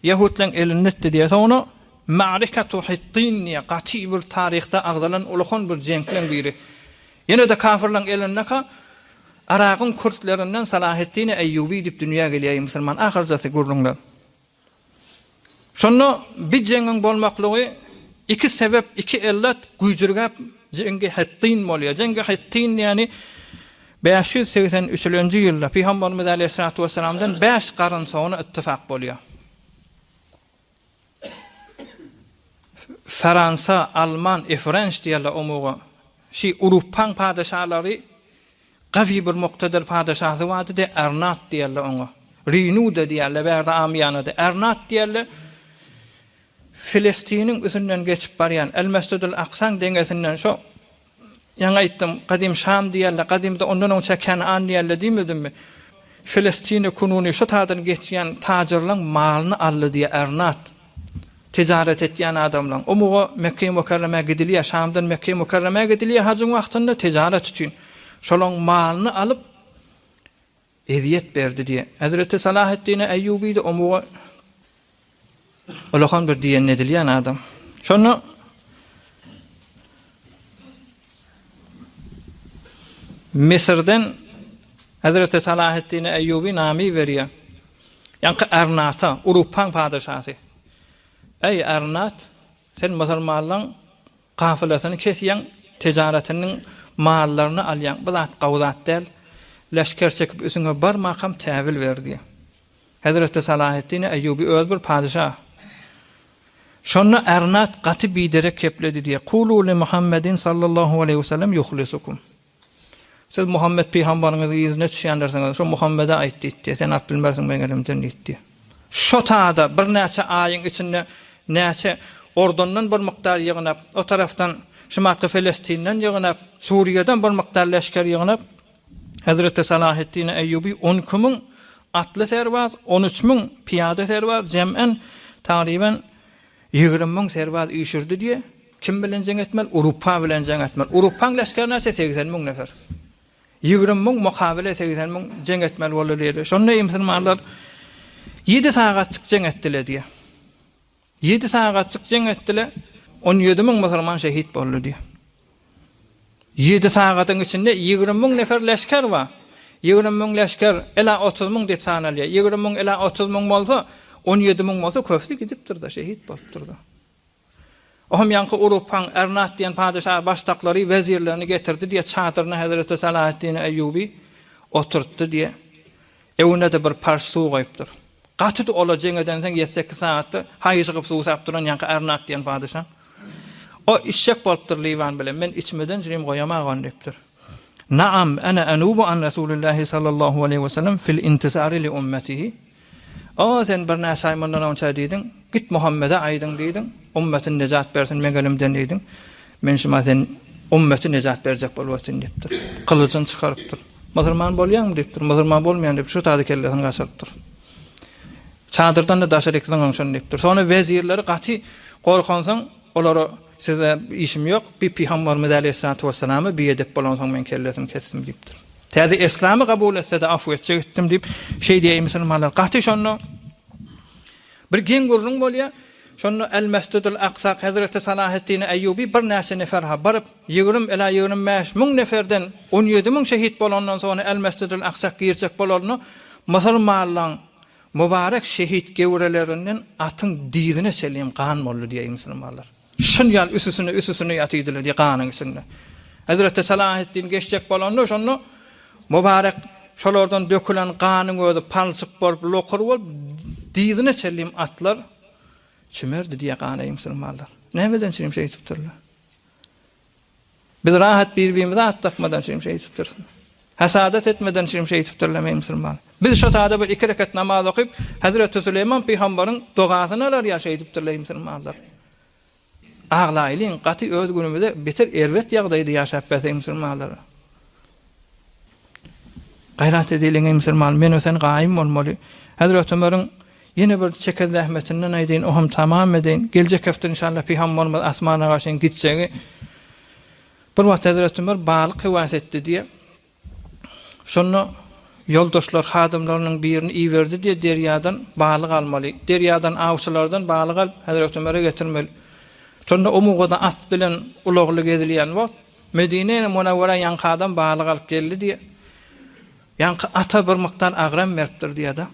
Yahudlaryň elinde diýe sonra Ma'rikatu Hittin diye gaty bir tarihte agzalan ulukhan bir jeňklen biri. Ýene de kafirlaryň elinde ka Araqyň Kurtlerinden Salaheddin Eyyubi dip dünýä gelýär musulman ahyrjasy gurulňlar. Şonu bir jeňiň bolmaklygy iki sebep, iki illet güýjürgäp jeňge Hittin bolýar. Jeňge Hittin ýani 583-nji ýylda Peygamberimiz Aleyhissalatu vesselamdan 5 garyn soňra ittifak bolýar. Fransa, Alman, French diýerler omuga. Şi Urupan padişahlary gawy bir muqtadar padişahy wady de Ernat diýerler oňa. Rinu da diýerler, bärde amýanyda Ernat diýerler. Filistiniň üstünden geçip barýan El Mescidul Aqsa deňesinden şo ýa-ni aýtdym, gadim Şam diýerler, gadimde ondan öňçe Kenan diýerler diýmedimmi? Filistini kununi şo tadan geçýän tajirlaryň malyny aldy diýe Ernat. Ticaret etýän adamlar. Omuga Mekke-i Mukarreme gidilýär, Şamdan Mekke-i Mukarreme gidilýär hajyň wagtynda ticaret üçin. Şolaň malyny alyp eziyet berdi diye. Hazreti Salaheddin Eyyubi de omuga olahan bir diyen edilýän adam. Şonu Misirden Hazreti Salaheddin Eyyubi namy berýär. Ýa-ni Ernata, Urupan padişahy. Ey Ernat, sen musulmanlaryň kafilasyny kesýän, tijaretiniň mallaryny alýan, bu zat gawzat däl, leşker çekip üstüne bar makam täwil berdi. Hazreti Salaheddin Eyyubi öz bir padişah. Şonu Ernat gaty biderek kepledi diye. Qulu li Muhammedin sallallahu aleyhi ve sellem yuhlisukum. Siz Muhammed peýgamberiňizi ýüzüne düşýänlersiňiz, şu Muhammed'e aýtdy. Sen at bilmersiň ben elimden diýdi. Şo taada bir näçe aýyň içinde näçe ordundan bir miktar ýygnap, o taraftan Şumatky Filistinden ýygnap, Suriýeden bir miktar leşker ýygnap, Hazreti Salaheddin Eyyubi 10 min atly serbaz, 13 min piyada serbaz, cem'en taqriban 20 min serbaz ýşürdi diye. Kim bilen jeng etmel? Urupa bilen jeng etmel. Urupaň leşkerine 80 min nefer. 20 min mukabele 80 min jeng etmel bolýar. Şonda musulmanlar 7 sagatlyk jeng etdiler diye. 7 sagatlyk jeng etdiler. 17 min musulman şehit boldy diye. 7 sagatyň içinde 20 min nefer leşker var. 20 min leşker ela 30 min dep sanalýar. 20 min ela 30 min bolsa 17 min bolsa köpsü gidip durdy, şehit bolup durdy. Ohum ýa-ni Urupan Ernat diýen padişah başdaklary wezirlerini getirdi diye çadyryna Hazreti Salaheddin Eyyubi oturtdy diye. Ewine de bir parç suw goýupdyr. Gaty ola jeňeden soň 7-8 saatda haýyjygyp suw sap duran ýa-ni Ernat diýen padişah. O işşek bolupdyr liwan bilen. Men içmeden jirim goýamagan diýipdir. Naam ana anubu an Rasulullah sallallahu aleyhi ve sellem fil intisari li ummetihi. O sen bir näçe aýmandan onça diýdin, git Muhammed'e aýdyn diýdin, ummetin nejat bersin men elimden diýdin. Men şuma sen ummeti nejat berjek bolwatyn diýipdir. Kılıçyn çykarypdyr. Musulman bolýan diýipdir, musulman bolmaýan diýip şu taýda kellesini gaçyrypdyr. Çadyrdan da daşaryk zaňşan diýipdir. Sonra wezirleri gaty gorkansaň olara size işim yok. Bir Peygamberimiz Aleyhissalatu vesselam'ı bir edip bolansaň men kellesimi kesdim diýipdir. Täze İslam'ı kabul etse de afw etjek etdim diýip şey diýip musulmanlar gaty şonu bir gen gurrun bolýar. Şonu El-Mescidul Aqsa Hazreti Salahaddin Eyyubi bir näse nefer ha barıp 25 ming neferden 17 ming şehit bolandan sonra El-Mescidul Aqsa girjek bolarny musulmanlaryň mübarek şehit gewrelerinden atın dizine selim kan boldy diýe musulmanlar. Şun ýal üsüsüne ýatydylar diýe kanyň içinde. Hazreti Salahaddin geçjek bolanda şonu mübarek şolardan dökülen kanyň özü palçyk bolup lokur bolup dizine selim atlar çimerdi diye kanyň musulmanlar. Nämeden şeýle şey tuturlar? Biz rahat bir-birimize attakmadan şeýle şey tutursun. Hasadat etmeden şeýle şey tuturlar musulman. Biz şu taada bir 2 rekat namaz okyp Hazreti Süleyman peýgamberin dogasyny alar ýaşaýyp tuturlar musulmanlar. Aglaýlyň gaty öz günümizde beter erwet ýagdaýda ýaşap berse musulmanlar. Gayrat edilen musulman men ösen gaýym bolmaly. Hazreti Ömer'in yine bir çekel rahmetinden aýdyn ohum tamam edin. Geljek hafta inşallah peýgamberimiz asmana gaşyn gitsegi. Bir wagt Hazreti Ömer balyk hewas etdi diýe. Şonu yoldaşlar hadymlarynyň birini iýerdi diýe derýadan balyk almaly. Derýadan awçylardan balyk alyp Hazreti Ömer'e getirmeli. Şonu omugyda at bilen ulagly gezilýän wagt Medine-ni Munawwara ýankadan balyk alyp geldi diýe. Ýanky ata bir mykdar agram beripdir diýe da.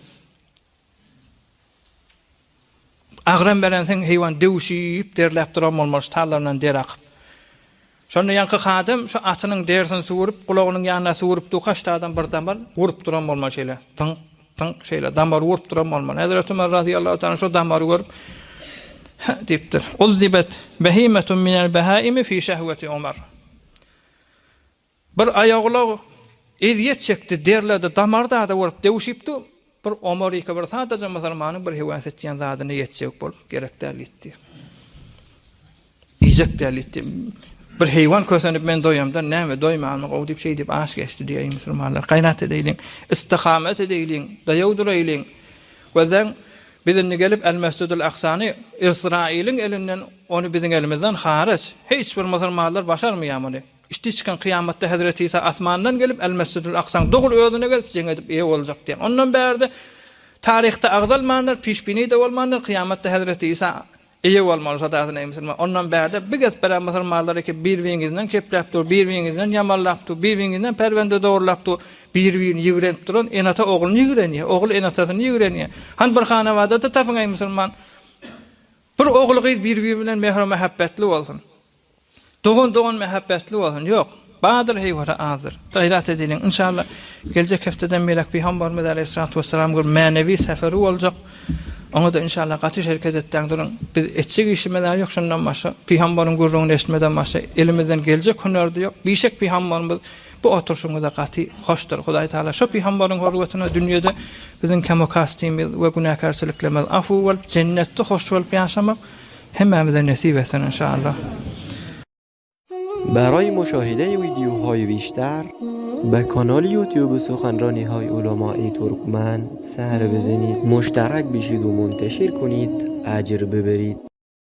Agram berensen heýwan dewşip derläp duran bolmaz tallaryndan der akyp. Şonu ýanky hadym şu atynyň dersini suwurup gulagynyň ýanyna suwurup dukaşdadan birden bar wurup duran bolmaz şeýle. Tyň şeýle dambar wurup duran bolmaz. Hazrat Ömer radiyallahu ta'ala şu damary görüp diýipdir. Uzzibat bahimatun minel bahaimi fi şehweti Ömer. Bir aýaglaw eziyet çekdi derledi damarda da vurup dewşipdi. Bir Ömer bir sadece musulmanyň bir hewas etýän zadyny ýetjek bolup gerekdälikdi. İjek dälikdi. Bir heýwan kösenip men doýamda näme doýmanyň o diýip şey diýip aş geçdi diýe musulmanlar. Gaýrat edeýin, istikamet edeýin, daýawdyraýyn. Wezen bizin gelip El-Mescidul Aqsany İsrail'in elinden onu bizim elimizden hariç hiç bir musulmanlar başarmaýarmy. İşte çıkan kıyamatda Hazreti İsa asmandan gelip El-Mescidul Aqsaň dogul özüne gelip jeňedip eýe boljak diýen. Ondan bärde tarihte agzalmanlar, pişbini de bolmanlar kıyamatda Hazreti İsa eýe bolmaly zatasyna musulman. Ondan bärde biges beren musulmanlar ki bir-biriňizden kepläpdir, bir-biriňizden ýamanlapdyr, bir-biriňizden perwende dogurlapdyr, bir-birini ýigrenip duran enata ogluny ýigrenýär, ogul enatasyny ýigrenýär. Han bir hanawada da tafaňy musulman. Bir oglugy bir-biri bilen mehr mehabbetli bolsun. Doğun mehabbetli olsun. Yok. Badır heýwara azır. Gaýrat edilen inşallah geljek haftadan melek Peygamberimiz aleyhissalatu vesselam bir manevi seferi boljak. Onu da inşallah gaty şerket etden durun. Biz etçik işimeler yok şundan başa. Peygamberin gurrunu eşitmeden başa elimizden geljek hünerde yok. Bişek Peygamberimiz bu oturuşumuzda gaty hoşdur. Hudaý Taala şu Peygamberin horwatyna dünýede bizin kemokastimiz we günahkarçylyklarymyz afu bolup cennetde hoş bolup ýaşamak hemmemize nasip etsin inşallah. برای مشاهده ویدیوهای بیشتر به کانال یوتیوب سخنرانی های علمای ترکمن سر بزنید، مشترک بشید و منتشر کنید، اجر ببرید.